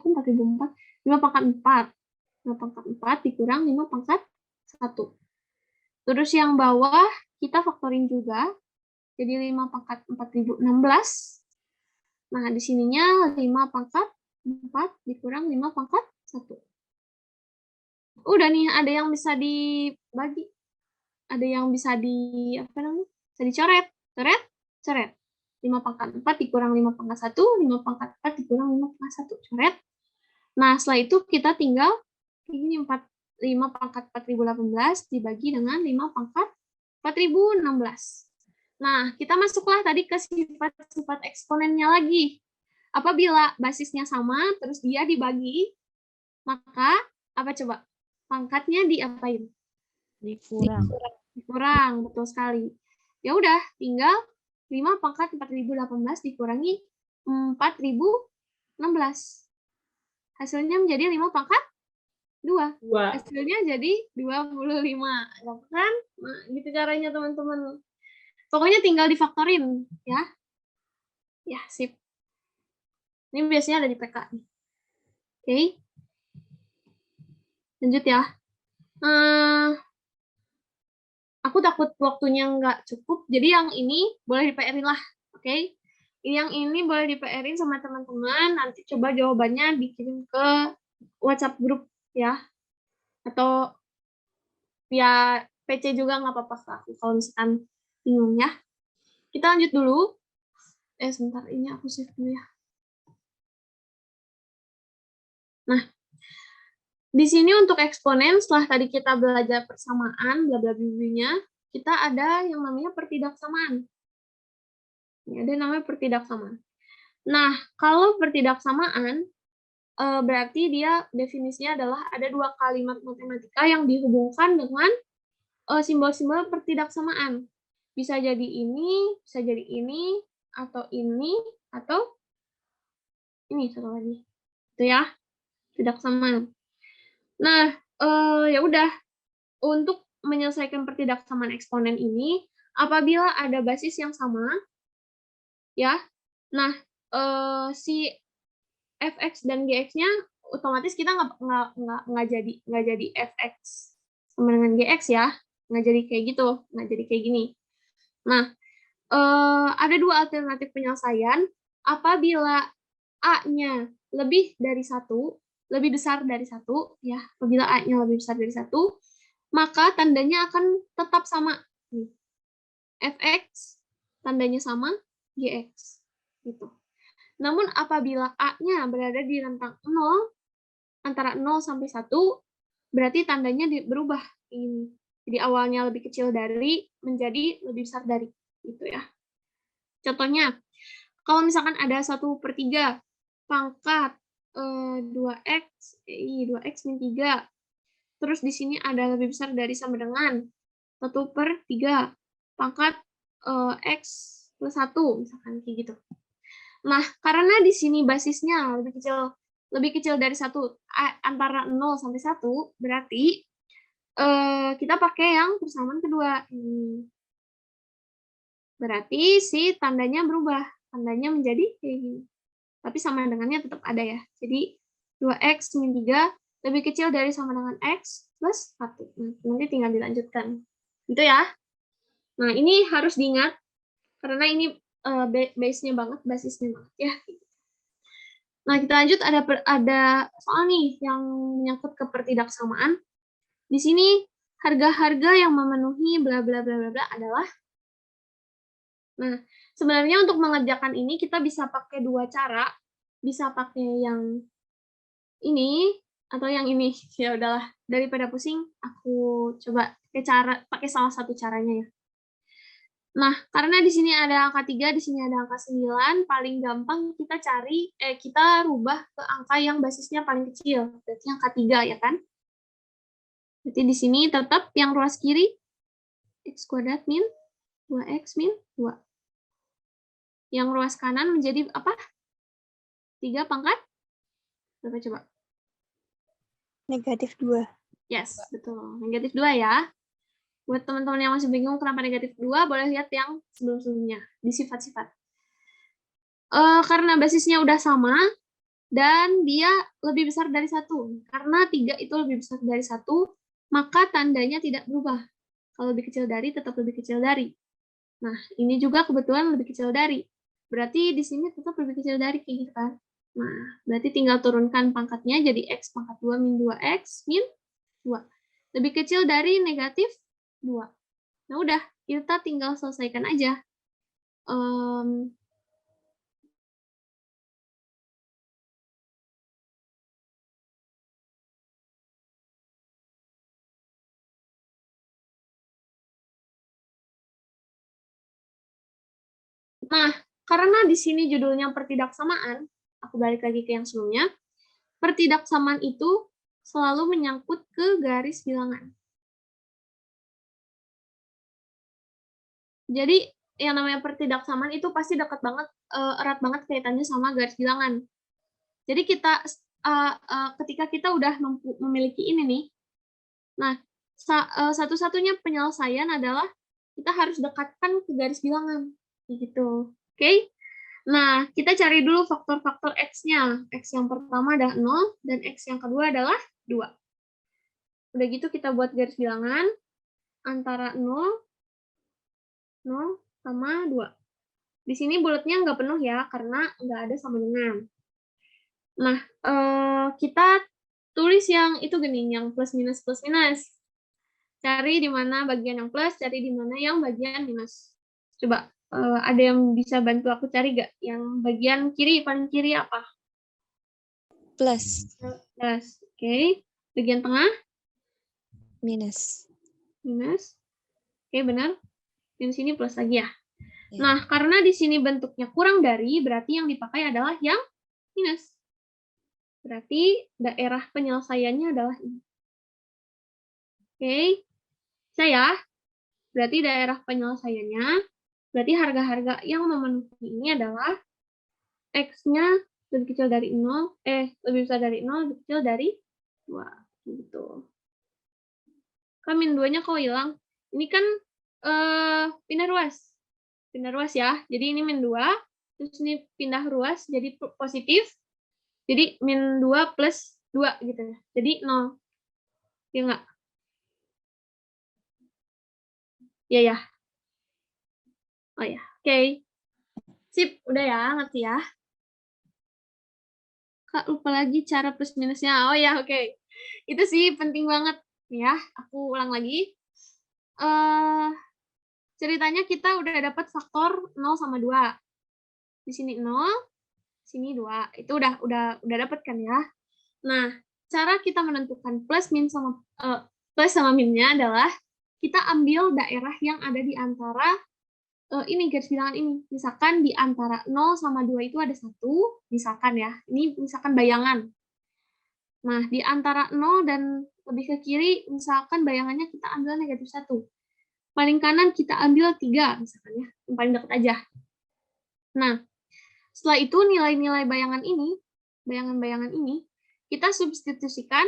kok 4004? 5 pangkat 4. 5 pangkat 4 dikurang 5 pangkat 1. Terus yang bawah kita faktorin juga. Jadi 5 pangkat 4016. Nah, di sininya 5 pangkat 4 dikurang 5 pangkat 1. Udah nih, ada yang bisa dibagi. Ada yang bisa bisa dicoret. Coret. 5 pangkat 4 dikurang 5 pangkat 1, 5 pangkat 4 dikurang 5 pangkat 1. Coret. Nah, setelah itu kita tinggal ini 5 pangkat 4018 dibagi dengan 5 pangkat 4016. Nah, kita masuklah tadi ke sifat-sifat eksponennya lagi. Apabila basisnya sama, terus dia dibagi, maka apa coba? Pangkatnya diapain? Dikurang, betul sekali. Ya udah, tinggal 5 pangkat 4018 dikurangi 4016. Hasilnya menjadi 5 pangkat 2. Hasilnya jadi 25. Kan? Nah, gitu caranya teman-teman. Pokoknya tinggal difaktorin, ya. Ya, sip. Ini biasanya ada di PK. Oke. Lanjut ya. Aku takut waktunya nggak cukup, jadi yang ini boleh di-PR-in lah. Oke. Yang ini boleh di-PR-in sama teman-teman, nanti coba jawabannya dikirim ke WhatsApp grup, ya. Atau via PC juga nggak apa-apa, kalau misalkan bingung ya. Kita lanjut dulu. Sebentar, ini aku save dulu ya. Nah, di sini untuk eksponen, setelah tadi kita belajar persamaan, bla bla bla, kita ada yang namanya pertidaksamaan. Ini ada namanya pertidaksamaan. Nah, kalau pertidaksamaan, berarti dia definisinya adalah ada 2 kalimat matematika yang dihubungkan dengan simbol-simbol pertidaksamaan. Bisa jadi ini, atau ini, atau ini satu lagi. Itu ya, pertidaksamaan. Nah, ya udah, untuk menyelesaikan pertidaksamaan eksponen ini, apabila ada basis yang sama, ya, nah, si fx dan gx-nya otomatis kita nggak jadi fx sama dengan gx ya, nggak jadi kayak gitu, nggak jadi kayak gini. Nah, ada 2 alternatif penyelesaian. Apabila a-nya lebih dari 1, lebih besar dari 1, ya, apabila a-nya lebih besar dari 1, maka tandanya akan tetap sama. Fx tandanya sama, Gx. Gitu. Namun apabila A-nya berada di rentang 0, antara 0 sampai 1, berarti tandanya berubah. Ini. Jadi awalnya lebih kecil dari menjadi lebih besar dari. Gitu ya. Contohnya, kalau misalkan ada 1/3 pangkat 2x, 2x min 3, terus di sini ada lebih besar dari sama dengan 1/3 pangkat x plus 1, misalkan kayak gitu. Nah, karena di sini basisnya lebih kecil dari 1, antara 0 sampai 1, berarti kita pakai yang persamaan kedua. Berarti si tandanya berubah. Tandanya menjadi kayak gini. Tapi sama dengannya tetap ada ya. Jadi 2x min 3 lebih kecil dari sama dengan x plus 1. Nah, nanti tinggal dilanjutkan. Gitu ya. Nah, ini harus diingat. Karena ini base-nya banget, basisnya banget ya. Nah, kita lanjut, ada soal nih yang menyangkut kepertidaksamaan. Di sini harga-harga yang memenuhi bla bla bla bla bla adalah. Nah, sebenarnya untuk mengerjakan ini kita bisa pakai dua cara. Bisa pakai yang ini atau yang ini. Ya udahlah, daripada pusing, aku coba pakai salah satu caranya ya. Nah, karena di sini ada angka 3, di sini ada angka 9, paling gampang kita rubah ke angka yang basisnya paling kecil. Berarti angka 3 ya kan? Berarti di sini tetap yang ruas kiri x kuadrat min 2x min 2. Yang ruas kanan menjadi apa? 3 pangkat? Berapa coba? Negatif 2. Yes, betul. Negatif 2 ya. Buat teman-teman yang masih bingung kenapa negatif 2, boleh lihat yang sebelum-sebelumnya, di sifat-sifat. Karena basisnya udah sama, dan dia lebih besar dari 1. Karena 3 itu lebih besar dari 1, maka tandanya tidak berubah. Kalau lebih kecil dari, tetap lebih kecil dari. Nah, ini juga kebetulan lebih kecil dari. Berarti di sini tetap lebih kecil dari, kayak gitu kan. Nah, berarti tinggal turunkan pangkatnya jadi x pangkat 2 min 2x min 2. Lebih kecil dari negatif 2. Nah, udah. Kita tinggal selesaikan aja. Nah, karena di sini judulnya pertidaksamaan, aku balik lagi ke yang sebelumnya, pertidaksamaan itu selalu menyangkut ke garis bilangan. Jadi, yang namanya pertidaksamaan itu pasti dekat banget, erat banget kaitannya sama garis bilangan. Jadi ketika kita udah memiliki ini nih, nah, satu-satunya penyelesaian adalah kita harus dekatkan ke garis bilangan. Gitu. Oke? Nah, kita cari dulu faktor-faktor X-nya. X yang pertama adalah 0, dan X yang kedua adalah 2. Udah gitu kita buat garis bilangan antara 0 sama 2. Di sini bulatnya nggak penuh ya, karena nggak ada sama dengan. Nah, kita tulis yang itu gini, yang plus minus plus minus. Cari di mana bagian yang plus, cari di mana yang bagian minus. Coba, ada yang bisa bantu aku cari nggak? Yang bagian kiri, paling kiri apa? Plus. Plus, oke. Bagian tengah? Minus. Minus. Oke, benar. Yang sini plus lagi ya. Ya. Nah, karena di sini bentuknya kurang dari, berarti yang dipakai adalah yang minus. Berarti daerah penyelesaiannya adalah ini. Oke. Saya, berarti daerah penyelesaiannya, berarti harga-harga yang memenuhi ini adalah X-nya lebih kecil dari 0, lebih besar dari 0, lebih kecil dari 2. Gitu. Kan min 2-nya kok hilang? Ini kan pindah ruas. Pindah ruas ya. Jadi ini min 2, terus ini pindah ruas jadi positif. Jadi min 2 plus 2 gitu ya. Jadi 0. Ya enggak? Ya ya. Oh ya, oke. Sip, udah ya, ngerti ya. Kak, lupa lagi cara plus minusnya. Oh ya, oke. Itu sih penting banget. Ya, aku ulang lagi. Ceritanya kita udah dapat faktor 0 sama 2. Di sini 0, sini 2. Itu udah dapat kan ya. Nah, cara kita menentukan plus sama minnya adalah kita ambil daerah yang ada di antara ini garis bilangan ini. Misalkan di antara 0 sama 2 itu ada 1, misalkan ya. Ini misalkan bayangan. Nah, di antara 0 dan lebih ke kiri, misalkan bayangannya kita ambil negatif 1. Paling kanan kita ambil 3, misalkan ya. Yang paling dekat aja. Nah, setelah itu nilai-nilai bayangan-bayangan ini, kita substitusikan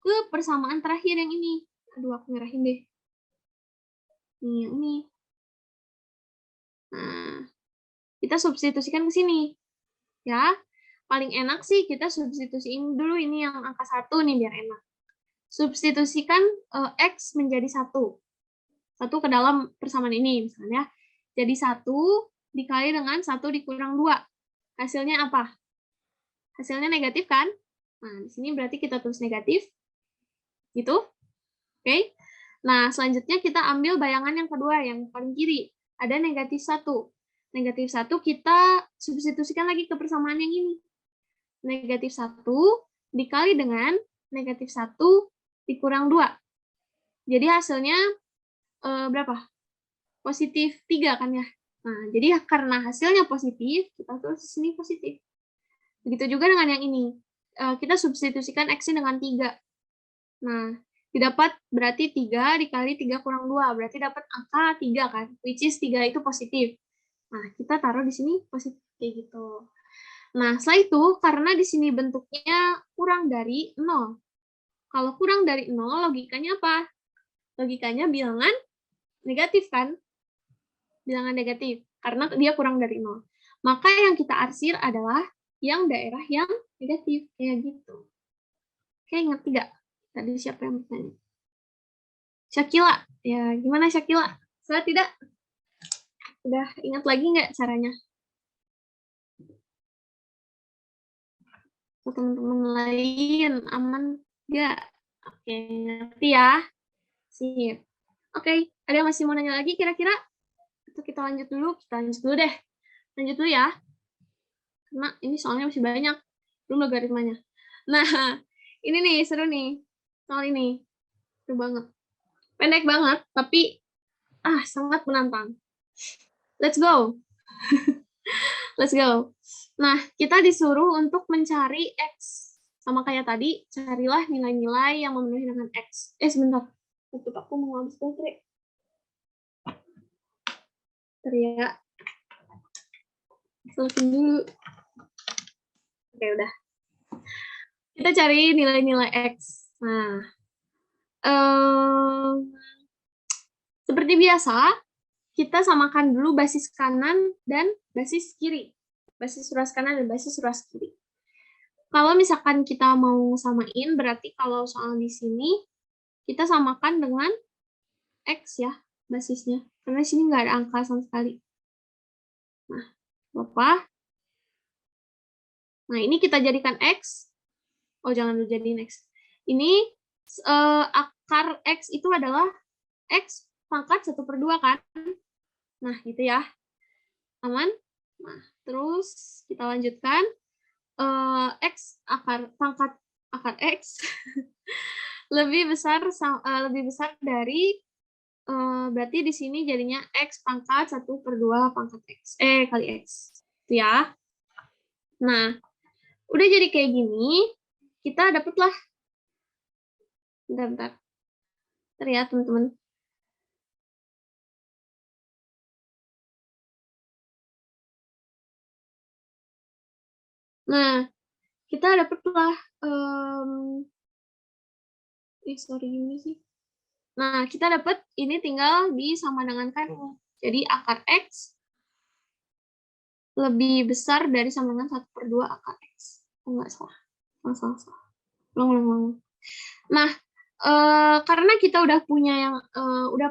ke persamaan terakhir yang ini. Aduh, aku ngerahin deh. Nih, yang ini. Nah, kita substitusikan ke sini. Ya, paling enak sih kita substitusiin dulu ini yang angka 1 nih biar enak. Substitusikan X menjadi 1. 1 ke dalam persamaan ini misalnya. Jadi 1 dikali dengan 1 dikurang 2. Hasilnya apa? Hasilnya negatif kan? Nah, di sini berarti kita tulis negatif. Gitu. Oke. Nah, selanjutnya kita ambil bayangan yang kedua, yang paling kiri. Ada negatif 1. Negatif 1 kita substitusikan lagi ke persamaan yang ini. Negatif 1 dikali dengan negatif 1 dikurang 2. Jadi hasilnya berapa? Positif 3 kan ya? Nah, jadi karena hasilnya positif, kita tulis di sini positif. Begitu juga dengan yang ini. Kita substitusikan X-nya dengan 3. Nah, didapat berarti 3 dikali 3 kurang 2. Berarti dapat angka 3 kan? Which is 3 itu positif. Nah, kita taruh di sini positif kayak gitu. Nah, setelah itu, karena di sini bentuknya kurang dari 0. Kalau kurang dari 0, logikanya apa? Logikanya bilangan negatif kan? Bilangan negatif, karena dia kurang dari 0. Maka yang kita arsir adalah yang daerah yang negatif, kayak gitu. Oke, ngerti nggak? Tadi siapa yang bertanya? Syakila. Ya, gimana Syakila? Saya tidak? Udah ingat lagi nggak caranya? Teman-teman lain aman nggak? Oke, ngerti ya? Sip. Oke, ada yang masih mau nanya lagi kira-kira? Atau kita lanjut dulu? Kita lanjut dulu deh. Lanjut dulu ya. Karena ini soalnya masih banyak. Belum logaritmanya. Nah, ini nih, seru nih. Soal ini. Seru banget. Pendek banget, tapi sangat menantang. Let's go. Let's go. Nah, kita disuruh untuk mencari X. Sama kayak tadi, carilah nilai-nilai yang memenuhi dengan X. Sebentar. Untuk aku mau habis baterai. Bentar ya. Selesai dulu. Oke, udah. Kita cari nilai-nilai X. Nah, seperti biasa, kita samakan dulu basis kanan dan basis kiri. Basis ruas kanan dan basis ruas kiri. Kalau misalkan kita mau samain, berarti kalau soal di sini, kita samakan dengan X ya, basisnya. Karena di sini nggak ada angka sama sekali. Nah, apa? Nah, ini kita jadikan X. Oh, jangan dijadiin X. Ini akar X itu adalah X pangkat 1/2 kan? Nah, gitu ya. Aman? Nah, terus kita lanjutkan. X pangkat akar X lebih besar dari berarti di sini jadinya X pangkat 1/2 pangkat X kali X itu ya. Nah, udah jadi kayak gini, kita dapatlah bentar ya teman-teman. Nah, kita dapatlah gini sih. Nah, kita dapat ini tinggal disamadangankan. Jadi akar X lebih besar dari sama dengan 1/2 akar X. Oh, enggak salah. Salah. Ulang. Nah, karena kita udah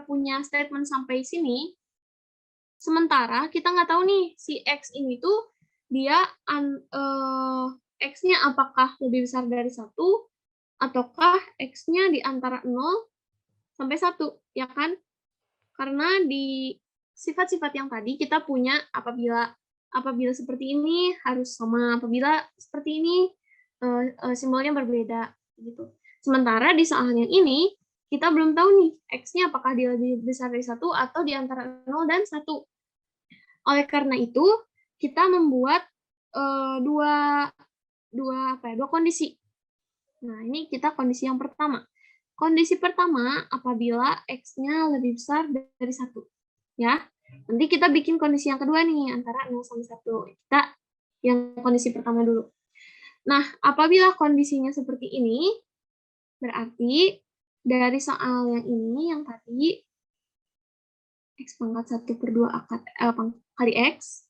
punya statement sampai sini, sementara kita nggak tahu nih si X ini tuh dia X-nya apakah lebih besar dari 1 ataukah X-nya di antara 0 sampai 1, ya kan? Karena di sifat-sifat yang tadi kita punya apabila seperti ini harus sama, apabila seperti ini simbolnya berbeda gitu. Sementara di soal yang ini kita belum tahu nih X-nya apakah dia lebih besar dari 1 atau di antara 0 dan 1. Oleh karena itu, kita membuat dua kondisi. Nah, ini kita kondisi yang pertama. Kondisi pertama apabila X-nya lebih besar dari 1. Ya. Nanti kita bikin kondisi yang kedua nih, antara 0 sampai 1. Kita yang kondisi pertama dulu. Nah, apabila kondisinya seperti ini, berarti dari soal yang ini, yang tadi, X pangkat 1/2 kali X.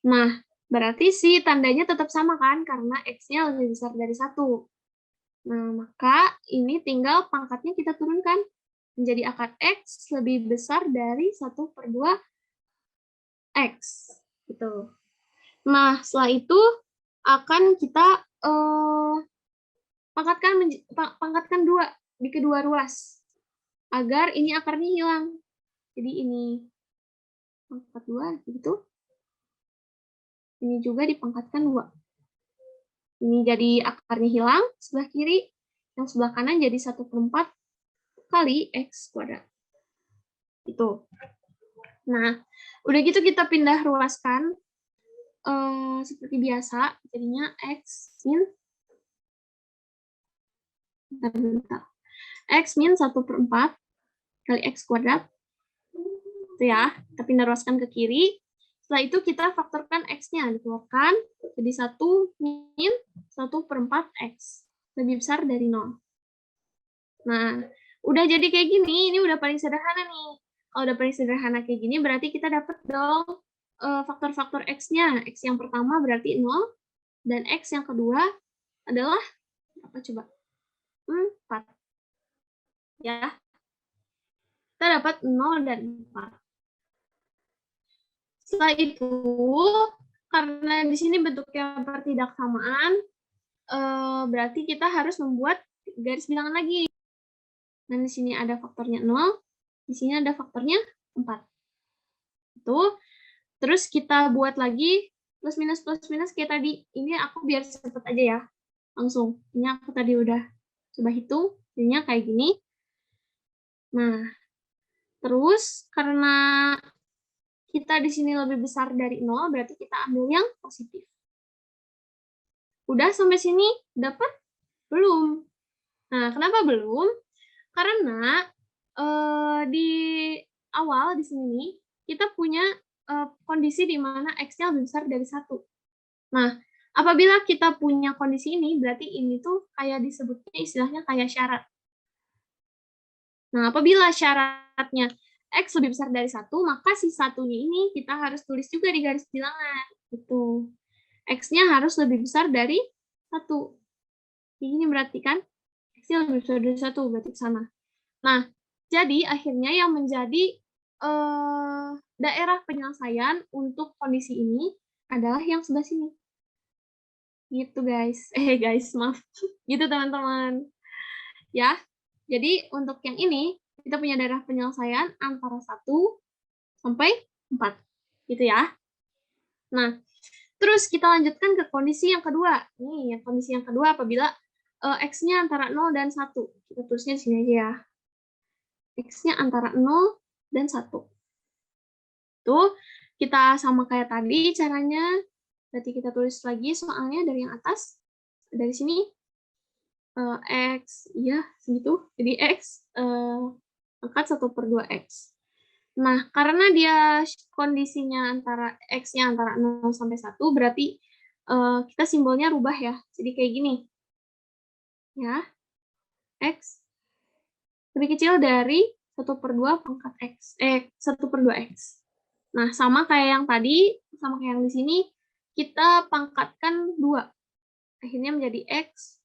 Nah, berarti si tandanya tetap sama kan, karena X-nya lebih besar dari 1. Nah, maka ini tinggal pangkatnya kita turunkan. Menjadi akar X lebih besar dari 1/2 X. Gitu. Nah, setelah itu akan kita pangkatkan 2 di kedua ruas. Agar ini akarnya hilang. Jadi ini pangkat 2, gitu. Ini juga dipangkatkan 2. Ini jadi akarnya hilang, sebelah kiri. Yang sebelah kanan jadi 1/4 kali X kuadrat. Itu. Nah, udah gitu kita pindah ruaskan seperti biasa. Jadinya X min X min 1/4 kali X kuadrat. Itu ya, kita pindah ruaskan ke kiri. Setelah itu kita faktorkan X-nya, dikeluarkan, jadi 1 min 1/4 X. Lebih besar dari 0. Nah, udah jadi kayak gini, ini udah paling sederhana nih. Kalau udah paling sederhana kayak gini, berarti kita dapat dong faktor-faktor X-nya. X yang pertama berarti 0, dan X yang kedua adalah, apa coba? 4. Ya, kita dapat 0 dan 4. Setelah itu, karena di sini bentuknya pertidaksamaan, berarti kita harus membuat garis bilangan lagi. Nah, di sini ada faktornya 0, di sini ada faktornya 4. Itu. Terus kita buat lagi plus minus kayak tadi. Ini aku biar cepet aja ya. Langsung. Ini aku tadi udah coba hitung. Jadinya kayak gini. Nah, terus karena kita di sini lebih besar dari 0, berarti kita ambil yang positif. Udah sampai sini dapat? Belum. Nah, kenapa belum? Karena di awal di sini kita punya kondisi di mana X-nya lebih besar dari 1. Nah, apabila kita punya kondisi ini, berarti ini tuh kayak disebutnya istilahnya kayak syarat. Nah, apabila syaratnya X lebih besar dari 1, maka si satunya ini kita harus tulis juga di garis bilangan. Gitu. X-nya harus lebih besar dari 1. Ini berarti kan X-nya lebih besar dari 1, berarti ke sana. Nah, jadi akhirnya yang menjadi daerah penyelesaian untuk kondisi ini adalah yang sebelah sini. Gitu guys. Maaf. Gitu teman-teman. Ya, jadi untuk yang ini, kita punya daerah penyelesaian antara 1 sampai 4. Gitu ya. Nah, terus kita lanjutkan ke kondisi yang kedua. Nih, kondisi yang kedua apabila X-nya antara 0 dan 1. Kita tulisnya di sini aja ya. X-nya antara 0 dan 1. Tuh, kita sama kayak tadi caranya. Berarti kita tulis lagi soalnya dari yang atas. Dari sini. X, ya, segitu. Jadi X angkat 1/2 X. Nah, karena dia kondisinya antara X-nya antara 0 sampai 1, berarti kita simbolnya rubah ya. Jadi kayak gini. Ya. X lebih kecil dari 1/2 pangkat X. 1/2 X. Nah, sama kayak yang tadi, sama kayak yang di sini, kita pangkatkan 2. Akhirnya menjadi X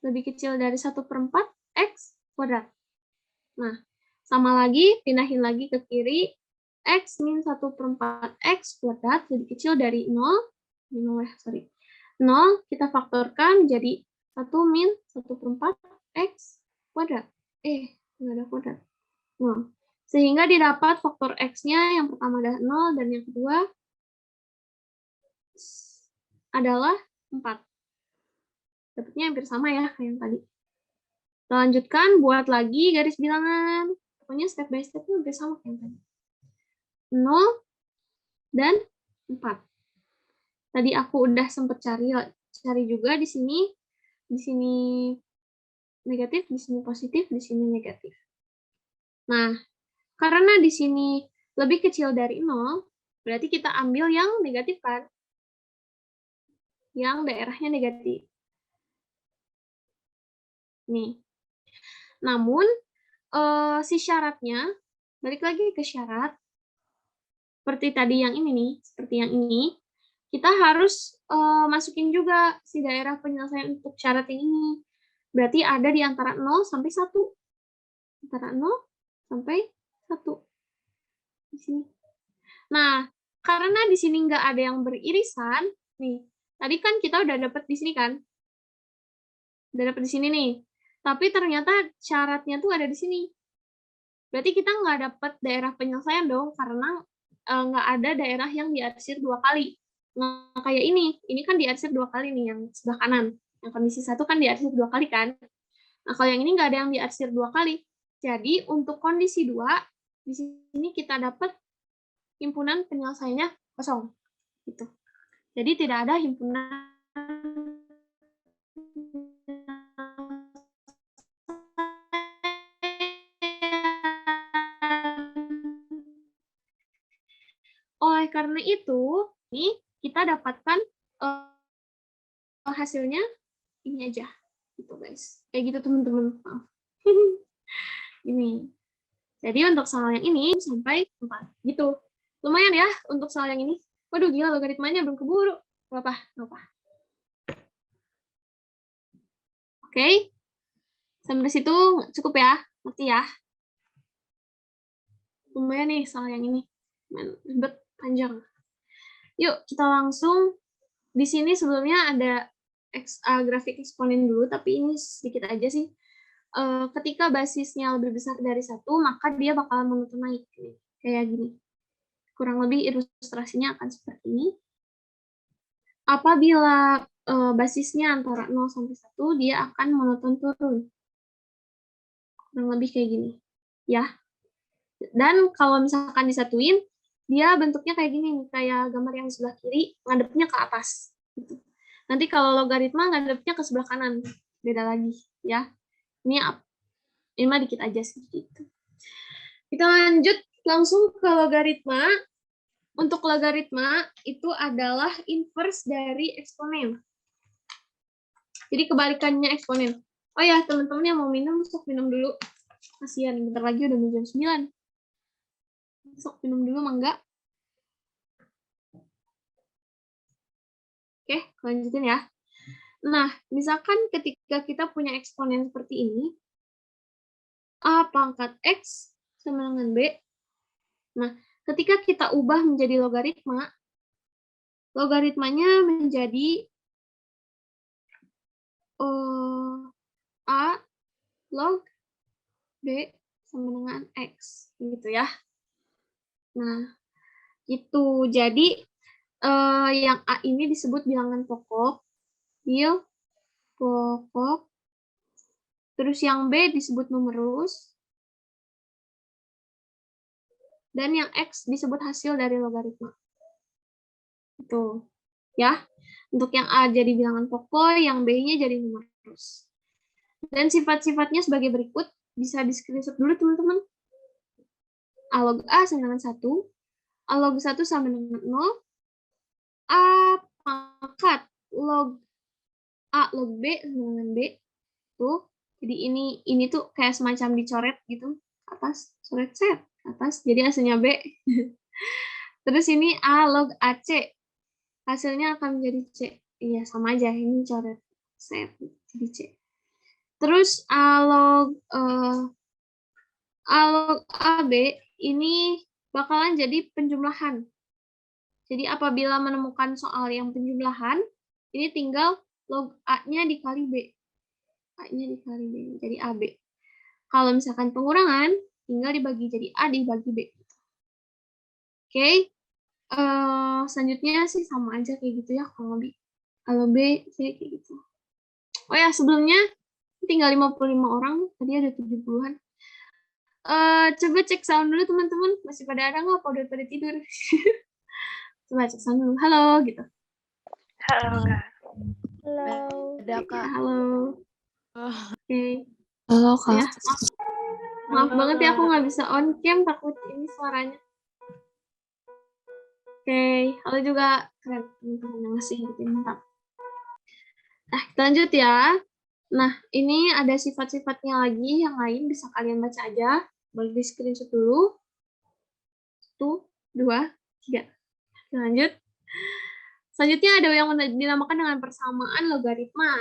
lebih kecil dari 1/4 X kuadrat. Nah, sama lagi, pindahin lagi ke kiri, X min 1/4 X kuadrat lebih kecil dari 0, 0, kita faktorkan jadi 1 min 1/4 X kuadrat. Nggak ada kuadrat. 0. Sehingga didapat faktor X-nya yang pertama adalah 0 dan yang kedua adalah 4. Dapatnya hampir sama ya kayak yang tadi. Kita lanjutkan, buat lagi garis bilangan. Pokoknya step by step-nya hampir sama kayak yang tadi. 0 dan 4. Tadi aku udah sempat cari juga di sini. Di sini negatif, di sini positif, di sini negatif. Nah, karena di sini lebih kecil dari 0, berarti kita ambil yang negatif kan? Yang daerahnya negatif. Nih. Namun, si syaratnya, balik lagi ke syarat, seperti tadi yang ini nih, seperti yang ini, kita harus masukin juga si daerah penyelesaian untuk syarat yang ini. Berarti ada di antara 0 sampai 1. Antara 0 sampai 1. Di sini. Nah, karena di sini nggak ada yang beririsan, nih, tadi kan kita udah dapet di sini kan? Udah dapet di sini nih. Tapi ternyata syaratnya tuh ada di sini. Berarti kita nggak dapet daerah penyelesaian dong, karena nggak ada daerah yang diarsir 2 kali. Nah, kayak ini kan diarsir 2 kali nih, yang sebelah kanan. Yang kondisi 1 kan diarsir 2 kali kan? Nah, kalau yang ini nggak ada yang diarsir 2 kali. Jadi, untuk kondisi 2, di sini kita dapat himpunan penyelesaiannya kosong. Gitu. Jadi, tidak ada himpunan oleh karena itu, ini kita dapatkan hasilnya ini aja. Gitu, guys. Kayak gitu, teman-teman. Maaf. Ini. Jadi untuk soal yang ini sampai 4. Gitu. Lumayan ya untuk soal yang ini. Waduh, gila logaritmanya belum keburu. Gak apa-apa. Oke. Sampai situ cukup ya. Ngerti ya. Lumayan nih soal yang ini. Ribet, panjang. Yuk, kita langsung. Di sini sebelumnya ada grafik eksponen dulu, tapi ini sedikit aja sih. Ketika basisnya lebih besar dari 1, maka dia bakalan monoton naik. Kayak gini. Kurang lebih ilustrasinya akan seperti ini. Apabila basisnya antara 0 sampai 1, dia akan monoton turun. Kurang lebih kayak gini. Ya. Dan kalau misalkan disatuin, dia bentuknya kayak gini nih, kayak gambar yang sebelah kiri, ngadepnya ke atas. Gitu. Nanti kalau logaritma ngadepnya ke sebelah kanan. Beda lagi. Ya. Ini mah dikit aja sih. Gitu. Kita lanjut langsung ke logaritma. Untuk logaritma itu adalah inverse dari eksponen. Jadi kebalikannya eksponen. Oh ya, teman-teman yang mau minum, sok minum dulu. Kasihan, bentar lagi udah jam 9. Sok minum dulu, mangga. Oke, lanjutin ya. Nah, misalkan ketika kita punya eksponen seperti ini, A pangkat X sama dengan B. Nah, ketika kita ubah menjadi logaritma, logaritmanya menjadi A log B sama dengan X. Gitu ya. Nah, itu. Jadi, yang A ini disebut bilangan pokok. Pokok. Terus yang B disebut numerus. Dan yang X disebut hasil dari logaritma. Itu. Ya. Untuk yang A jadi bilangan pokok, yang B-nya jadi numerus. Dan sifat-sifatnya sebagai berikut. Bisa di-screenshot dulu, teman-teman. A log A sama dengan 1. A log 1 sama dengan 0. A pangkat log A log B sama dengan B. Tuh. Jadi ini tuh kayak semacam dicoret gitu. Atas. Coret set. Atas. Jadi hasilnya B. Terus ini A log AC. Hasilnya akan menjadi C. Iya, sama aja. Ini coret set. Jadi C. Terus A log AB ini bakalan jadi penjumlahan. Jadi apabila menemukan soal yang penjumlahan, ini tinggal log A-nya dikali B. A-nya dikali B, jadi AB. Kalau misalkan pengurangan, tinggal dibagi jadi A dibagi B. Oke. Selanjutnya sih sama aja kayak gitu ya kalau B. Kalau B sih kayak gitu. Oh ya, sebelumnya tinggal 55 orang, tadi ada 70-an. Coba cek sound dulu teman-teman, masih pada ada nggak? Apa udah pada tidur? Coba cek sound dulu. Halo gitu. Halo, Kak. Halo. Ada Ya, Kak. halo. Oke. Halo, Ya, Kak. maaf banget ya aku nggak bisa on cam, takut ini suaranya. Oke, halo juga keren teman-teman yang masih ikutin, mantap. Nah, kita lanjut ya. Nah, ini ada sifat-sifatnya lagi yang lain, bisa kalian baca aja. Boleh di screenshot dulu. 1, 2, 3. Kita lanjut. Selanjutnya ada yang dinamakan dengan persamaan logaritma.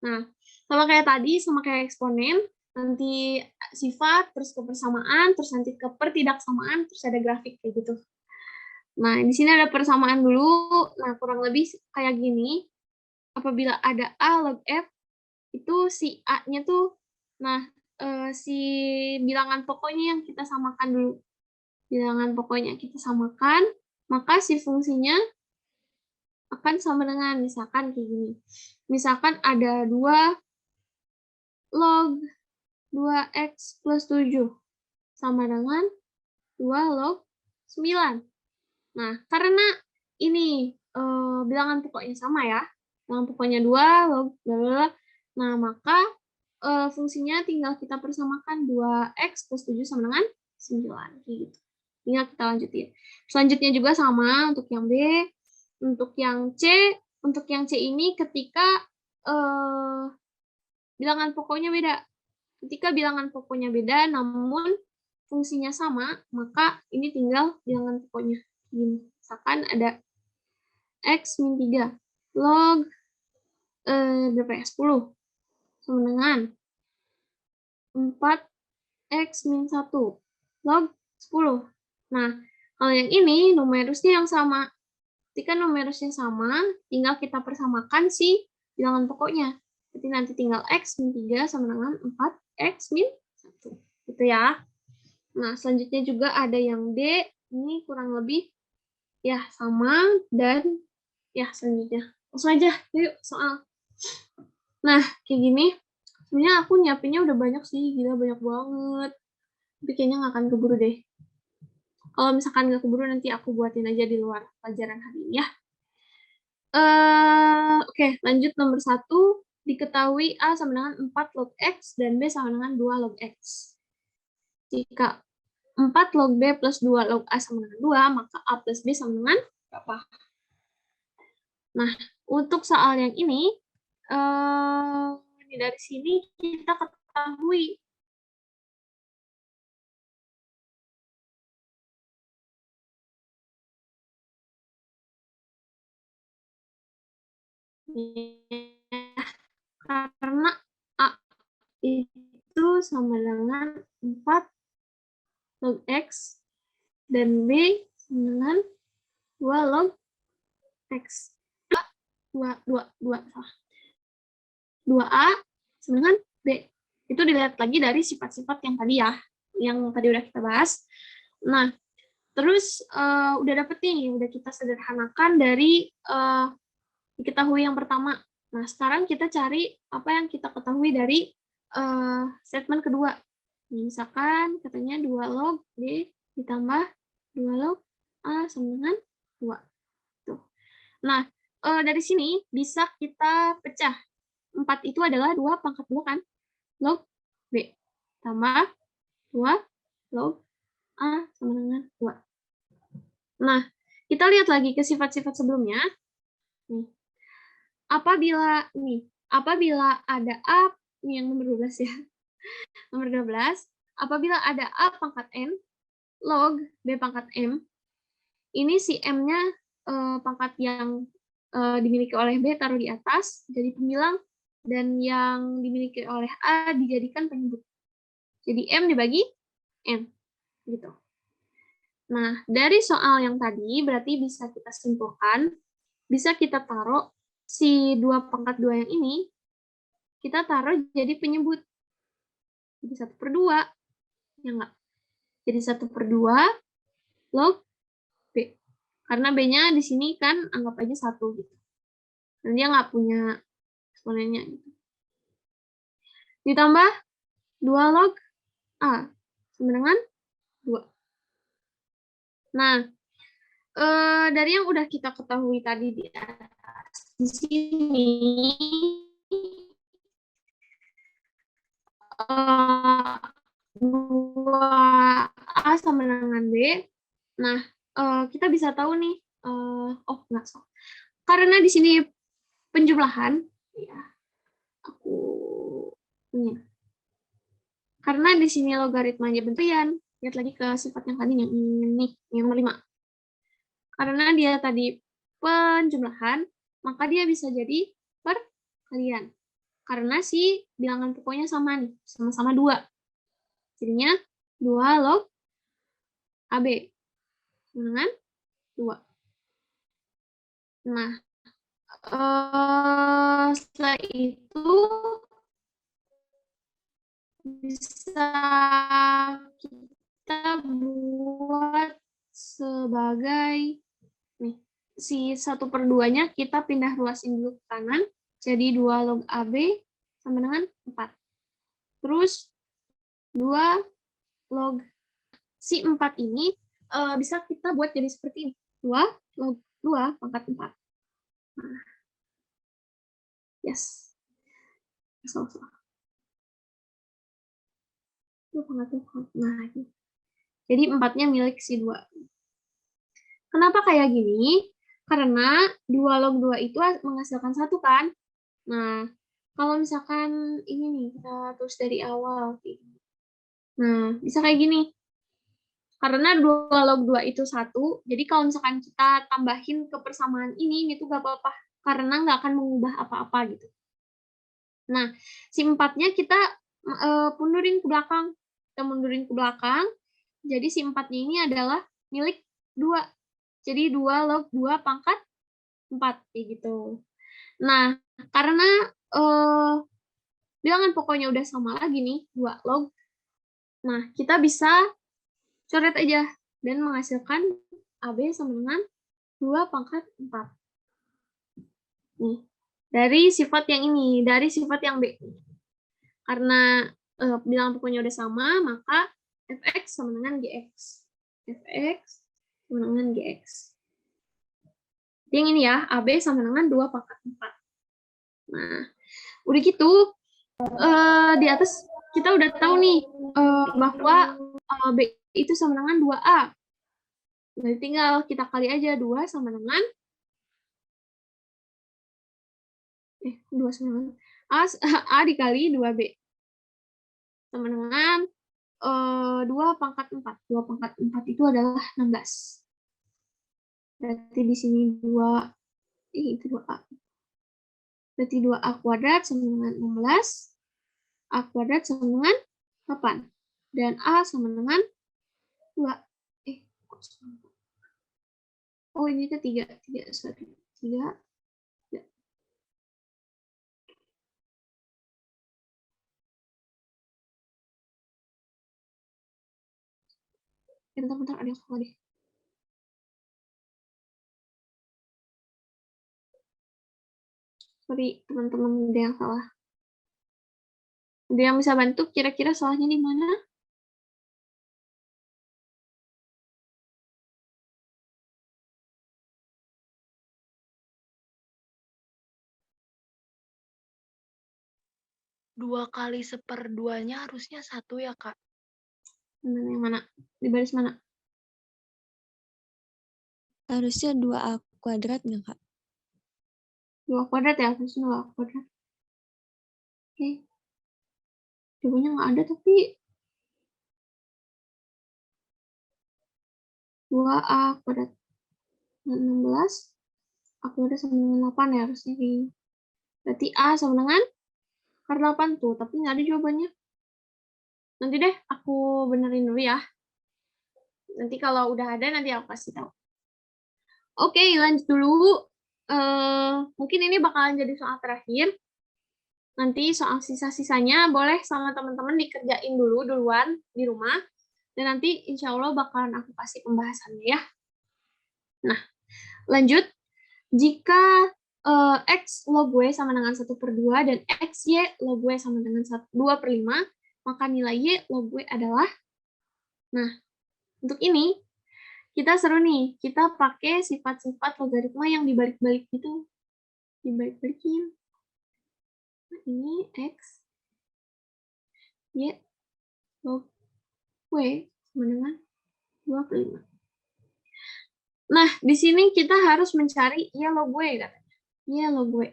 Nah, sama kayak tadi, sama kayak eksponen, nanti sifat, terus ke persamaan, terus nanti ke pertidaksamaan, terus ada grafik kayak gitu. Nah, di sini ada persamaan dulu. Nah, kurang lebih kayak gini. Apabila ada A log F, itu si A-nya tuh, nah, si bilangan pokoknya yang kita samakan dulu. Bilangan pokoknya kita samakan, maka si fungsinya akan sama dengan, misalkan kayak gini. Misalkan ada 2 log 2x plus 7 sama dengan 2 log 9. Nah, karena ini bilangan pokoknya sama ya, bilangan pokoknya 2 log bla. Nah, maka fungsinya tinggal kita persamakan 2x plus 7 sama dengan 9 gitu. Tinggal kita lanjutin. Selanjutnya juga sama untuk yang B, untuk yang C. Untuk yang C ini ketika bilangan pokoknya beda. Ketika bilangan pokoknya beda namun fungsinya sama, maka ini tinggal bilangan pokoknya. Gini. Misalkan ada x min 3 log berapa ya? 10 sama dengan 4x min 1 log 10. Nah, kalau yang ini numerusnya yang sama. Ketika numerusnya sama, tinggal kita persamakan si bilangan pokoknya. Jadi nanti tinggal x min 3 sama dengan 4x min 1. Gitu ya. Nah, selanjutnya juga ada yang D. Ini kurang lebih ya sama dan ya selanjutnya. Langsung aja, yuk soal. Nah, kayak gini. Sebenarnya aku nyiapinnya udah banyak sih, gila banyak banget. Tapi kayaknya nggak akan keburu deh. Kalau misalkan nggak keburu, nanti aku buatin aja di luar pelajaran hari ini ya. Oke, lanjut nomor 1. Diketahui A sama dengan 4 log X dan B sama dengan 2 log X. Jika 4 log B plus 2 log A sama dengan 2, maka A plus B sama dengan berapa? Nah, untuk soal yang ini dari sini kita ketahui karena A itu sama dengan 4 log X dan B sama dengan 2 log X. 2A sama dengan B. Itu dilihat lagi dari sifat-sifat yang tadi ya, yang tadi udah kita bahas. Nah, terus udah dapet nih, udah kita sederhanakan dari diketahui yang pertama. Nah, sekarang kita cari apa yang kita ketahui dari statement kedua. Misalkan katanya 2 log B ditambah 2 log A sama dengan 2. Tuh. Nah, dari sini bisa kita pecah. 4 itu adalah 2 pangkat 2 kan? Log B tambah 2 log A sama dengan 2. Nah, kita lihat lagi ke sifat-sifat sebelumnya. Nih. Apabila ada A, ini yang nomor 12 ya. Nomor 12, apabila ada A pangkat N, log B pangkat M, ini si M-nya pangkat yang dimiliki oleh B taruh di atas, jadi pembilang, dan yang dimiliki oleh A dijadikan penyebut. Jadi M dibagi N. Gitu. Nah, dari soal yang tadi, berarti bisa kita simpulkan, bisa kita taruh si 2 pangkat 2 yang ini, kita taruh jadi penyebut. Jadi 1/2. Ya enggak? Jadi 1/2 log B. Karena B-nya di sini kan anggap aja 1 gitu. Dan dia nggak punya eksponennya gitu. Ditambah 2 log A sama dengan 2. Nah, dari yang udah kita ketahui tadi di atas, di sini 2A sama dengan B. Nah, kita bisa tahu nih, enggak, karena di sini penjumlahan, ya, aku punya. Karena di sini logaritmanya benturan, lihat lagi ke sifat yang tadi, yang ini, yang 5. Karena dia tadi penjumlahan, maka dia bisa jadi perkalian. Karena si bilangan pokoknya sama nih, sama-sama 2. Jadinya 2 log AB dengan 2. Nah, setelah itu bisa kita buat sebagai nih, si 1/2-nya kita pindah ruasin dulu ke kanan, jadi 2 log AB sama dengan 4. Terus 2 log si 4 ini bisa kita buat jadi seperti ini. 2 log 2 pangkat 4. Nah. Yes. Salah. Nah, jadi 4-nya milik si 2. Kenapa kayak gini? Karena 2 log 2 itu menghasilkan 1 kan? Nah, kalau misalkan ini nih, kita tulis dari awal. Nah, bisa kayak gini. Karena 2 log 2 itu 1, jadi kalau misalkan kita tambahin ke persamaan ini tuh nggak apa-apa. Karena nggak akan mengubah apa-apa gitu. Nah, si 4-nya kita mundurin ke belakang. Kita mundurin ke belakang, jadi si 4-nya ini adalah milik 2. Jadi 2 log 2 pangkat 4, kayak gitu. Nah, karena bilangan pokoknya udah sama lagi nih, 2 log. Nah, kita bisa coret aja dan menghasilkan AB sama dengan 2 pangkat 4. Nih, dari sifat yang ini, dari sifat yang B. Karena bilangan pokoknya udah sama, maka fx sama dengan gx. Fx sama dengan gx. Yang ini ya, AB sama dengan 2 pangkat 4. Nah, udah gitu, di atas kita udah tahu nih bahwa B itu sama dengan 2A. Jadi tinggal kita kali aja 2 sama dengan 2 sama dengan A dikali 2B. Sama dengan 2 pangkat 4. 2 pangkat 4 itu adalah 16. Berarti di sini 2, itu 2A. Berarti 2A kuadrat sama dengan 16. A kuadrat sama dengan 8. Dan A sama dengan 2. Oh, ini ke 3. 3. Bentar, ada yang salah deh. Sorry, teman-teman, ada yang salah. Ada yang bisa bantu kira-kira salahnya di mana? Dua kali 1/2-nya harusnya 1 ya, Kak? Yang mana? Di baris mana? Harusnya 2A kuadrat nggak, Kak? 2 kuadrat ya, harusnya 2 kuadrat. Oke. Jawabannya nggak ada, tapi 2A kuadrat 16. A kuadrat sama dengan 8 ya harusnya. Berarti A sama dengan akar 8 tuh, tapi nggak ada jawabannya. Nanti deh, aku benerin dulu ya. Nanti kalau udah ada, nanti aku kasih tahu. Oke, lanjut dulu. Mungkin ini bakalan jadi soal terakhir. Nanti soal sisa-sisanya boleh sama teman-teman dikerjain duluan di rumah. Dan nanti insya Allah bakalan aku kasih pembahasannya ya. Nah, lanjut. Jika X log Y sama dengan 1/2 dan XY log Y sama dengan 2/5, maka nilai Y log Y adalah, nah, untuk ini, kita seru nih, kita pakai sifat-sifat logaritma yang dibalik-balik gitu. Dibalik-balikin. Nah, ini X, Y, log W sama dengan 2/5. Nah, di sini kita harus mencari Y log W, katanya. Y log W.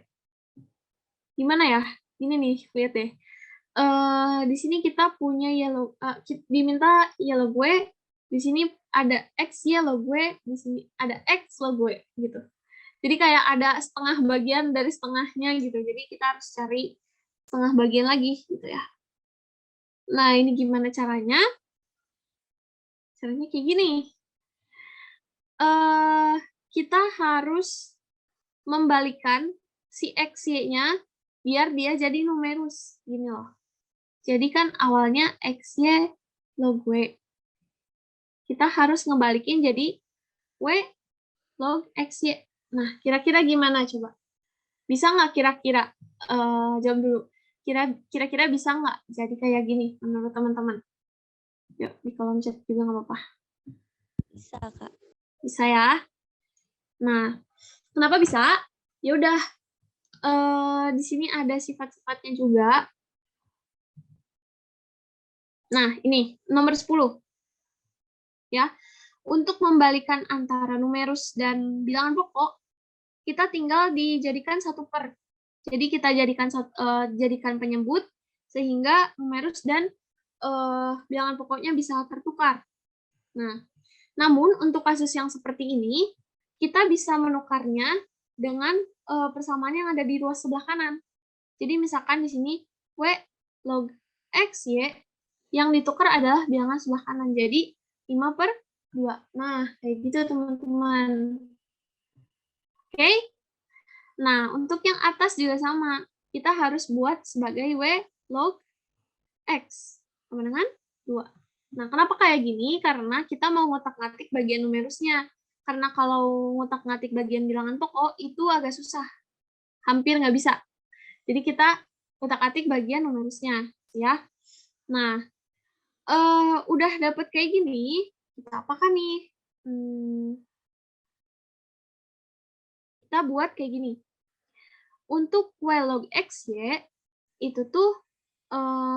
Gimana ya? Ini nih, lihat deh. Di sini kita punya Y log, diminta Y log W, di sini ada X Y log W, di sini ada X log W, gitu. Jadi kayak ada setengah bagian dari setengahnya gitu. Jadi kita harus cari setengah bagian lagi gitu ya. Nah, ini gimana caranya? Caranya kayak gini. Kita harus membalikkan si X, Y-nya biar dia jadi numerus. Gini loh. Jadi kan awalnya X, Y log W. Kita harus ngebalikin jadi W log X, Y. Nah, kira-kira gimana coba? Bisa nggak kira-kira? Jawab dulu. Kira-kira bisa nggak jadi kayak gini menurut teman-teman? Yuk, di kolom chat juga nggak apa-apa. Bisa, Kak. Bisa ya. Nah, kenapa bisa? Ya udah, di sini ada sifat-sifatnya juga. Nah, ini nomor 10. Ya. Untuk membalikan antara numerus dan bilangan pokok, kita tinggal dijadikan 1/. Jadi kita jadikan penyebut sehingga numerus dan bilangan pokoknya bisa tertukar. Nah, namun untuk kasus yang seperti ini, kita bisa menukarnya dengan persamaan yang ada di ruas sebelah kanan. Jadi misalkan di sini W log X, Y, yang ditukar adalah bilangan sebelah kanan. Jadi 5/2. Nah, kayak gitu teman-teman. Oke? Nah, untuk yang atas juga sama. Kita harus buat sebagai W log X sama dengan 2. Nah, kenapa kayak gini? Karena kita mau ngotak-ngatik bagian numerusnya. Karena kalau ngotak-ngatik bagian bilangan pokok, itu agak susah. Hampir nggak bisa. Jadi kita ngotak-ngatik bagian numerusnya. Ya. Nah, udah dapet kayak gini, kita apakan nih? Kita buat kayak gini. Untuk W log X, Y, itu tuh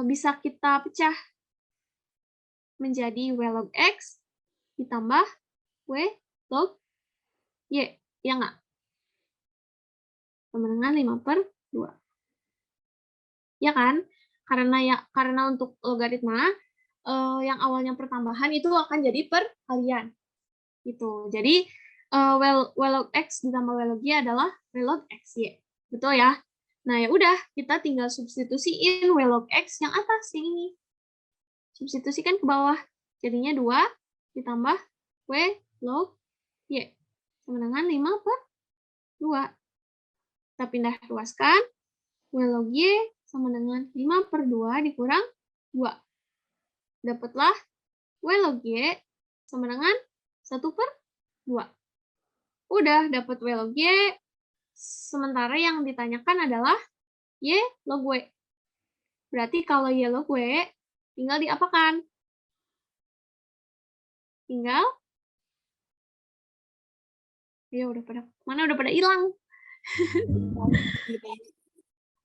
bisa kita pecah menjadi W log X ditambah W log Y. Ya nggak? Sama dengan 5/2. Ya kan? Karena untuk logaritma, yang awalnya pertambahan itu akan jadi perkalian. Gitu. Jadi, W log X ditambah W log Y adalah W log XY. Betul ya? Nah, ya udah, kita tinggal substitusiin W log X yang atas, yang ini. Substitusikan ke bawah. Jadinya 2 ditambah W log Y. Sama dengan 5/2. Kita pindah ruaskan. W log Y sama dengan 5/2 dikurang 2. Dapatlah W log Y sama dengan 1/2. Udah, dapat W log Y. Sementara yang ditanyakan adalah Y log W. Berarti kalau Y log W, tinggal diapakan? Tinggal, ya udah pada hilang.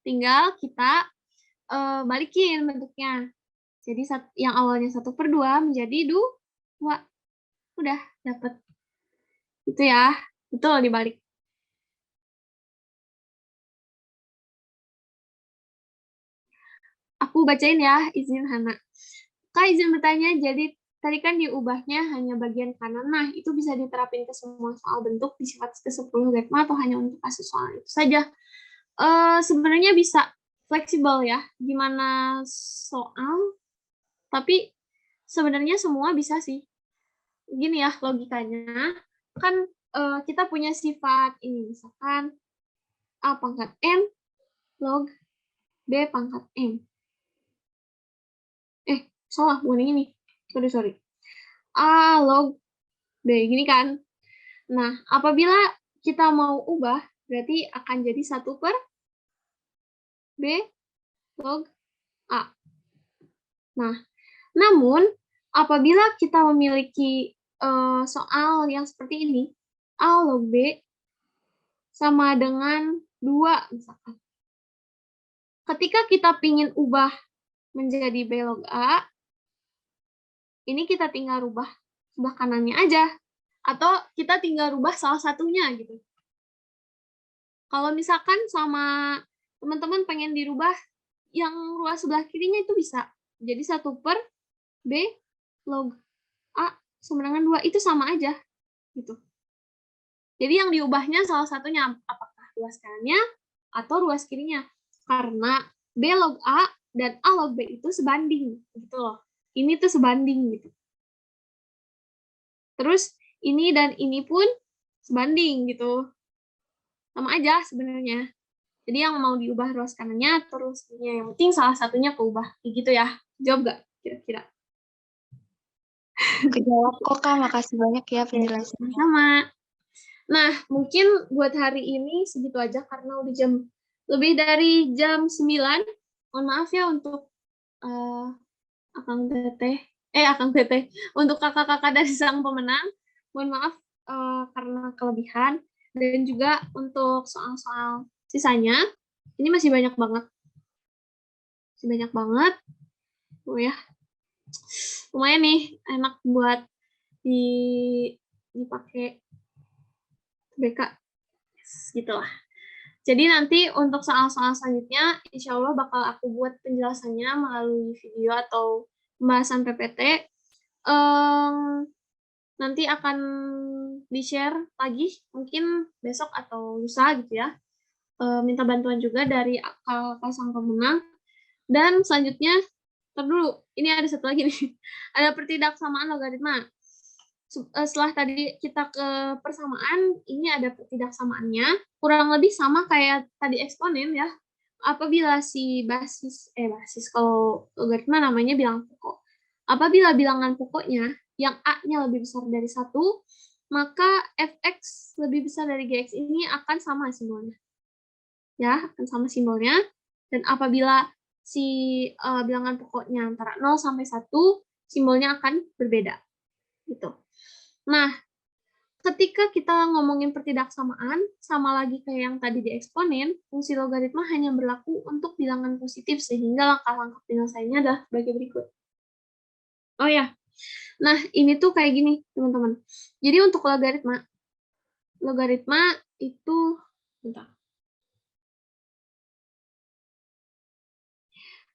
Tinggal kita balikin bentuknya. Jadi yang awalnya 1/2 menjadi 2. Udah, dapat. Itu ya, betul dibalik. Aku bacain ya, izin Hana. Kak, izin bertanya, jadi tadi kan diubahnya hanya bagian kanan. Nah, itu bisa diterapin ke semua soal bentuk di sifat ke-10 logaritma atau hanya untuk kasus soal itu saja? Sebenarnya bisa fleksibel ya, gimana soal, tapi sebenarnya semua bisa sih. Gini ya logikanya, kan kita punya sifat ini, misalkan A pangkat N log B pangkat M. Salah, bukan ini. Sorry. A log B, gini kan. Nah, apabila kita mau ubah, berarti akan jadi 1 per B log A. Nah, namun apabila kita memiliki soal yang seperti ini, A log B sama dengan 2 misalkan. Ketika kita ingin ubah menjadi B log A, ini kita tinggal rubah sebelah kanannya aja. Atau kita tinggal rubah salah satunya gitu. Kalau misalkan sama teman-teman pengen dirubah yang ruas sebelah kirinya itu bisa. Jadi 1 per B log A sama dengan 2 itu sama aja gitu. Jadi yang diubahnya salah satunya apakah ruas kanannya atau ruas kirinya. Karena B log A dan A log B itu sebanding gitu loh. Ini tuh sebanding gitu. Terus ini dan ini pun sebanding gitu. Sama aja sebenarnya. Jadi yang mau diubah ruas kanannya atau ruas kirinya. Yang penting salah satunya keubah. Kayak gitu ya. Jawab nggak kira-kira? Kejawab kok, Kak. Makasih banyak ya penjelasannya. Sama. Nah, mungkin buat hari ini segitu aja karena udah lebih dari jam 9. Mohon maaf ya untuk Akang Teteh. Untuk kakak-kakak dari sang pemenang. Mohon maaf karena kelebihan. Dan juga untuk soal-soal sisanya, ini masih banyak banget. Oh ya. Lumayan nih, enak buat dipakai BK. Gitu lah. Jadi nanti untuk soal-soal selanjutnya, insya Allah bakal aku buat penjelasannya melalui video atau pembahasan PPT. Nanti akan di-share lagi, mungkin besok atau lusa gitu ya. Minta bantuan juga dari kakak sang pemenang. Dan selanjutnya, dulu, ini ada satu lagi nih. Ada pertidaksamaan logaritma. Setelah tadi kita ke persamaan, ini ada pertidaksamaannya. Kurang lebih sama kayak tadi eksponen ya. Apabila si basis kalau logaritma namanya bilangan pokok. Apabila bilangan pokoknya yang A-nya lebih besar dari 1, maka fx lebih besar dari gx ini akan sama simbolnya. Ya, akan sama simbolnya. Dan apabila si bilangan pokoknya antara 0 sampai 1, simbolnya akan berbeda. Gitu. Nah, ketika kita ngomongin pertidaksamaan, sama lagi kayak yang tadi di eksponen, fungsi logaritma hanya berlaku untuk bilangan positif, sehingga langkah-langkah penyelesaiannya adalah sebagai berikut. Oh ya, nah ini tuh kayak gini, teman-teman. Jadi untuk logaritma itu, bentar.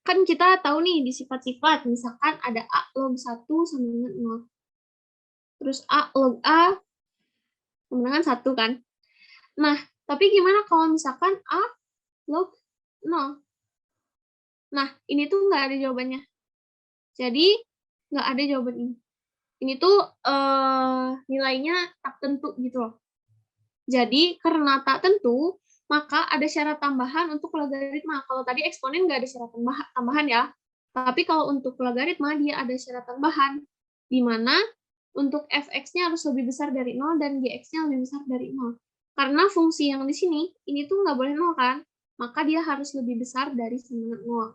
Kan kita tahu nih di sifat-sifat, misalkan ada A log 1 sama dengan 0. Terus A log A sama dengan 1 kan. Nah, tapi gimana kalau misalkan A log 0? Nah, ini tuh nggak ada jawabannya. Jadi, nggak ada jawaban ini. Ini tuh nilainya tak tentu gitu loh. Jadi, karena tak tentu, maka ada syarat tambahan untuk logaritma. Kalau tadi eksponen nggak ada syarat tambahan ya. Tapi kalau untuk logaritma, dia ada syarat tambahan. Di mana untuk fx-nya harus lebih besar dari 0 dan gx-nya lebih besar dari 0. Karena fungsi yang di sini, ini tuh nggak boleh 0 kan? Maka dia harus lebih besar dari 0.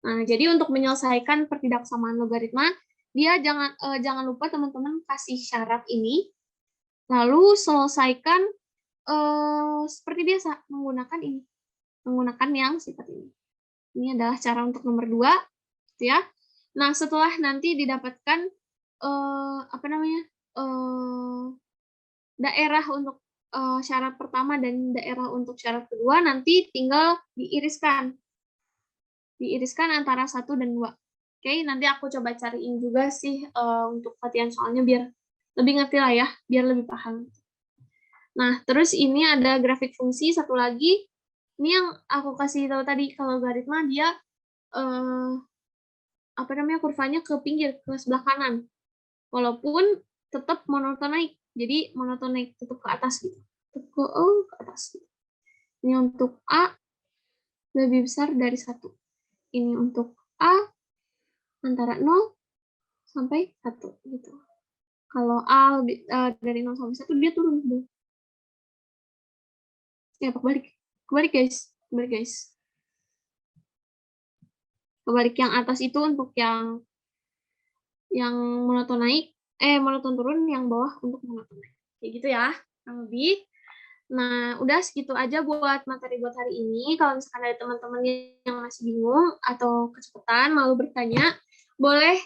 Nah, jadi untuk menyelesaikan pertidaksamaan logaritma, dia jangan lupa teman-teman kasih syarat ini, lalu selesaikan seperti biasa menggunakan ini, menggunakan yang sifat ini. Ini adalah cara untuk nomor 2, gitu ya. Nah, setelah nanti didapatkan daerah untuk syarat pertama dan daerah untuk syarat kedua, nanti tinggal diiriskan antara 1 dan 2. Oke, nanti aku coba cariin juga sih untuk latihan soalnya biar lebih ngerti lah ya, biar lebih paham. Nah, terus ini ada grafik fungsi satu lagi. Ini yang aku kasih tahu tadi, kalau logaritma dia kurvanya ke pinggir, ke sebelah kanan. Walaupun tetap monoton naik. Jadi monoton naik tetap ke atas gitu. Tetap ke atas. Ini untuk A lebih besar dari 1. Ini untuk A antara 0 sampai 1 gitu. Kalau A dari 0 sampai 1 dia turun tuh. Ya, kebalik. Kebalik guys. Kebalik yang atas itu untuk yang monoton naik, monoton turun, yang bawah untuk monoton naik. Kayak gitu ya, kurang lebih. Nah, udah segitu aja buat materi buat hari ini. Kalau misalkan ada teman-teman yang masih bingung atau kesulitan malu bertanya, boleh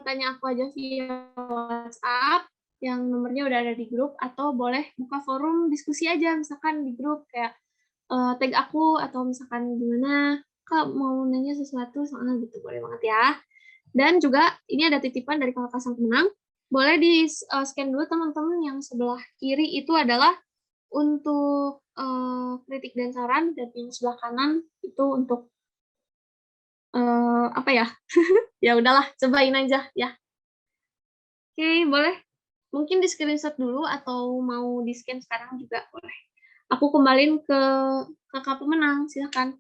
tanya aku aja via WhatsApp yang nomornya udah ada di grup, atau boleh buka forum diskusi aja misalkan di grup kayak tag aku, atau misalkan gimana Kak mau nanya sesuatu soal gitu, boleh banget ya. Dan juga ini ada titipan dari kakak sang pemenang, boleh di scan dulu teman-teman, yang sebelah kiri itu adalah untuk kritik dan saran, dan yang sebelah kanan itu untuk apa ya? Ya udahlah, cobain aja ya. Oke, boleh. Mungkin di screenshot dulu atau mau di scan sekarang juga boleh. Aku kembaliin ke kakak pemenang, silakan.